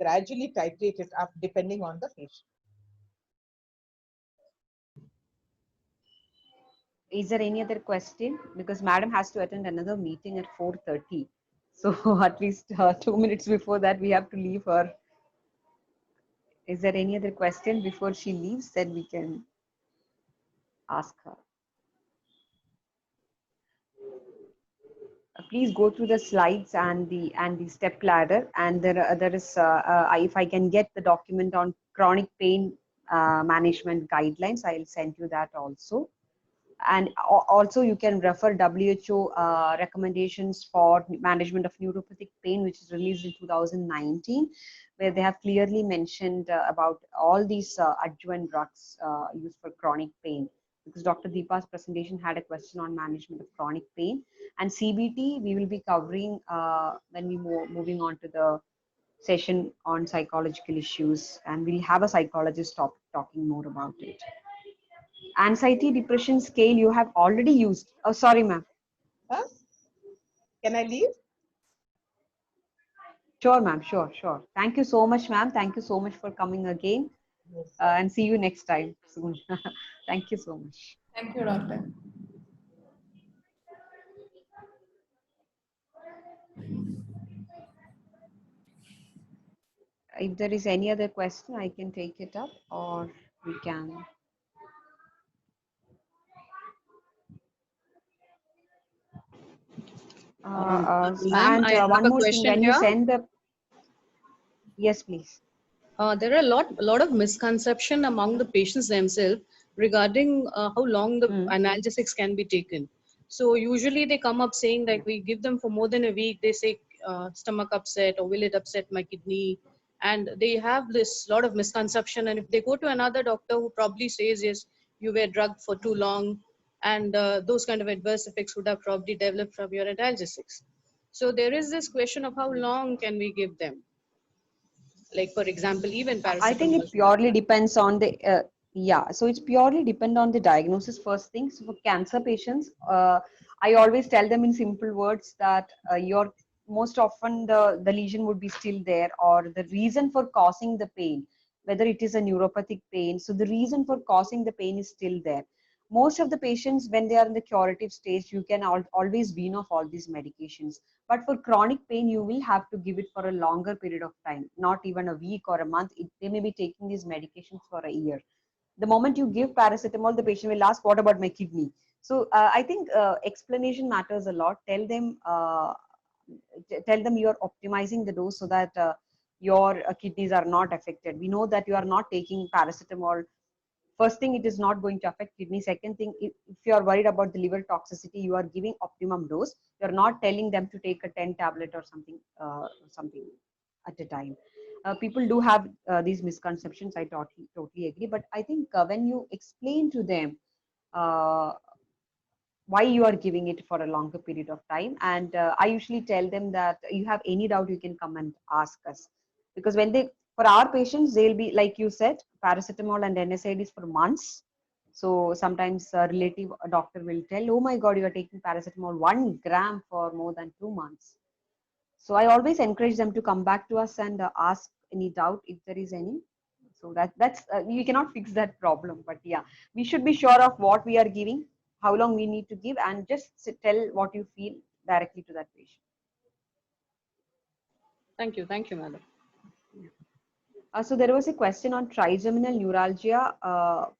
gradually titrate it up depending on the patient. Is there any other question? Because Madam has to attend another meeting at 4:30. So at least 2 minutes before that, we have to leave her. Is there any other question before she leaves? Then we can ask her. Please go through the slides and the step ladder, and there is if I can get the document on chronic pain management guidelines, I'll send you that also. And also you can refer WHO recommendations for management of neuropathic pain, which is released in 2019, where they have clearly mentioned about all these adjuvant drugs used for chronic pain. Because Dr. Deepa's presentation had a question on management of chronic pain, and CBT we will be covering when we moving on to the session on psychological issues, and we'll have a psychologist talking more about it. Anxiety depression scale you have already used. Oh, sorry, ma'am. Huh? Can I leave? Sure, ma'am. Sure. Thank you so much, ma'am. Thank you so much for coming again. Yes. And see you next time soon. Thank you so much. Thank you, doctor. If there is any other question, I can take it up, or we can. Ma'am, I have one a more thing, question when you here. send the, yes, please. There are a lot of misconception among the patients themselves regarding how long the analgesics can be taken. So usually they come up saying like we give them for more than a week. They say stomach upset or will it upset my kidney, and they have this lot of misconception. And if they go to another doctor who probably says yes, you were drugged for too long, and those kind of adverse effects would have probably developed from your analgesics. So there is this question of how long can we give them? Like for example, even I think paracetamol. it purely depends on the so it's purely depend on the diagnosis first thing. So for cancer patients, I always tell them in simple words that your most often the lesion would be still there, or the reason for causing the pain, whether it is a neuropathic pain, so the reason for causing the pain is still there. Most of the patients, when they are in the curative stage, you can always wean off all these medications. But for chronic pain, you will have to give it for a longer period of time, not even a week or a month. They may be taking these medications for a year. The moment you give paracetamol, the patient will ask, what about my kidney? So I think explanation matters a lot. Tell them tell them you are optimizing the dose so that your kidneys are not affected. We know that you are not taking paracetamol. First thing, it is not going to affect kidney. Second thing, if you are worried about the liver toxicity, you are giving optimum dose. You are not telling them to take a 10 tablet or something at a time. People do have these misconceptions. I totally agree. But I think when you explain to them uh, why you are giving it for a longer period of time, and I usually tell them that you have any doubt, you can come and ask us, because when they, for our patients, they'll be like you said, paracetamol and NSAIDs for months. So sometimes a relative, a doctor will tell, oh my god, you are taking paracetamol 1 gram for more than 2 months. So I always encourage them to come back to us and ask any doubt if there is any. So that's we cannot fix that problem, but yeah, we should be sure of what we are giving, how long we need to give, and just tell what you feel directly to that patient. Thank you, madam. So there was a question on trigeminal neuralgia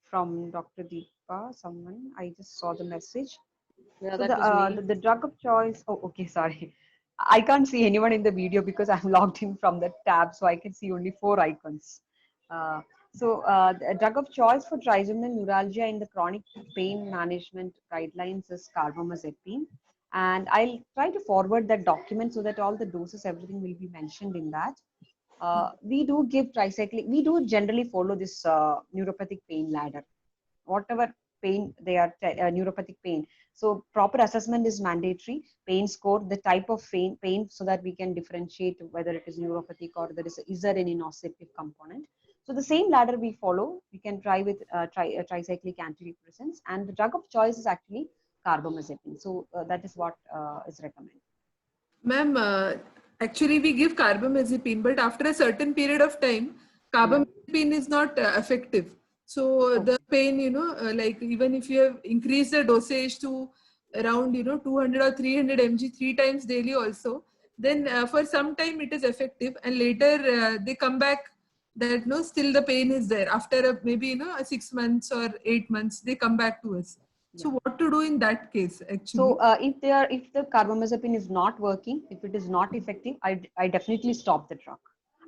from Dr. Deepa. Someone, I just saw the message. Yeah, So that was me. the drug of choice. Oh, okay, sorry. I can't see anyone in the video because I'm logged in from the tab, so I can see only 4 icons. Uh, the drug of choice for trigeminal neuralgia in the chronic pain management guidelines is carbamazepine, and I'll try to forward that document so that all the doses, everything will be mentioned in that. We do give tricyclic. We do generally follow this neuropathic pain ladder, whatever pain they are, neuropathic pain. So proper assessment is mandatory. Pain score, the type of pain, so that we can differentiate whether it is neuropathic or is there any nociceptive component. So the same ladder we follow. We can try with tricyclic antidepressants, and the drug of choice is actually carbamazepine. So that is what is recommended. Ma'am, actually we give carbamazepine, but after a certain period of time, carbamazepine is not effective. So the pain, like even if you have increased the dosage to around, 200 or 300 mg 3 times daily also, then for some time it is effective, and later they come back that no, still the pain is there. After maybe, 6 months or 8 months, they come back to us. So what to do in that case, actually? So if the carbamazepine is not working, if it is not effective, I definitely stop the drug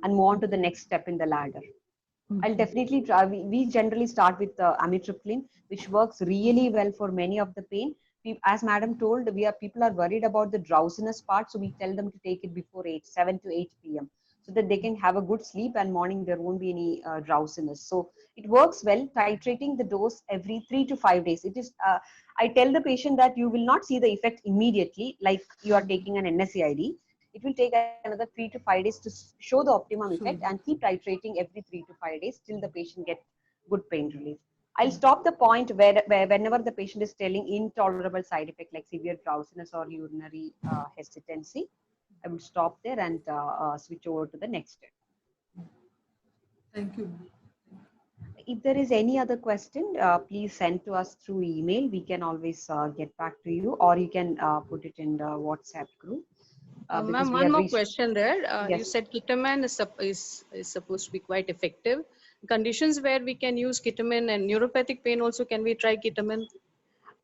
and move on to the next step in the ladder. I'll definitely try. We generally start with amitriptyline, which works really well for many of the pain. As Madam told, people are worried about the drowsiness part, so we tell them to take it before 7 to 8 p.m. so that they can have a good sleep, and morning there won't be any drowsiness. So it works well. Titrating the dose every 3 to 5 days. It is. I tell the patient that you will not see the effect immediately, like you are taking an NSAID. It will take another 3 to 5 days to show the optimum effect, and keep titrating every 3 to 5 days till the patient gets good pain relief. I'll stop the point where whenever the patient is telling intolerable side effect like severe drowsiness or urinary hesitancy, I will stop there and switch over to the next step. Thank you. If there is any other question, please send to us through email. We can always get back to you, or you can put it in the WhatsApp group. Ma'am, one more question there. You Yes. said ketamine is supposed to be quite effective. Conditions where we can use ketamine and neuropathic pain also, can we try ketamine?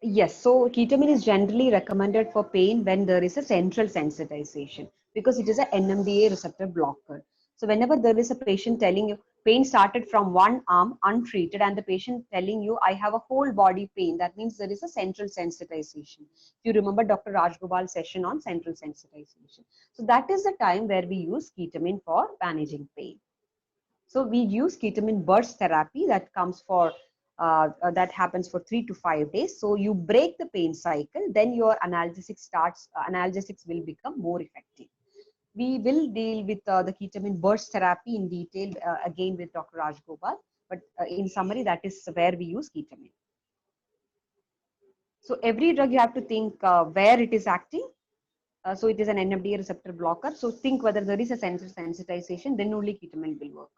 Yes, so ketamine is generally recommended for pain when there is a central sensitization, because it is a NMDA receptor blocker. So whenever there is a patient telling you pain started from one arm untreated, and the patient telling you I have a whole body pain, that means there is a central sensitization. If you remember Dr. Rajgopal's session on central sensitization. So that is the time where we use ketamine for managing pain. So we use ketamine burst therapy that comes for that happens for 3 to 5 days. So you break the pain cycle, then your analgesic starts. Analgesics will become more effective. We will deal with the ketamine burst therapy in detail again with Dr. Rajgopal. But in summary, that is where we use ketamine. So every drug you have to think where it is acting. So it is an NMDA receptor blocker. So think whether there is a central sensitization, then only ketamine will work.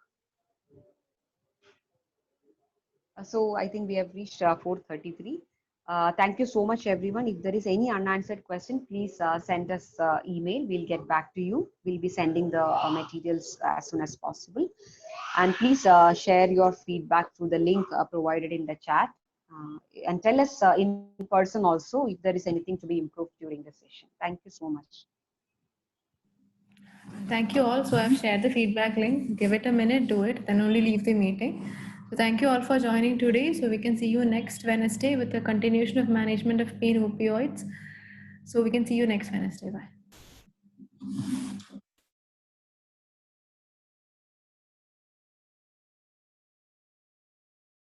So I think we have reached 4:33. Thank you so much, everyone. If there is any unanswered question, please send us email. We'll get back to you. We'll be sending the materials as soon as possible. And please share your feedback through the link provided in the chat. And tell us in person also if there is anything to be improved during the session. Thank you so much. Thank you all. So I've shared the feedback link. Give it a minute, do it, then only leave the meeting. So thank you all for joining today. So we can see you next Wednesday with the continuation of management of pain opioids. So we can see you next Wednesday. Bye.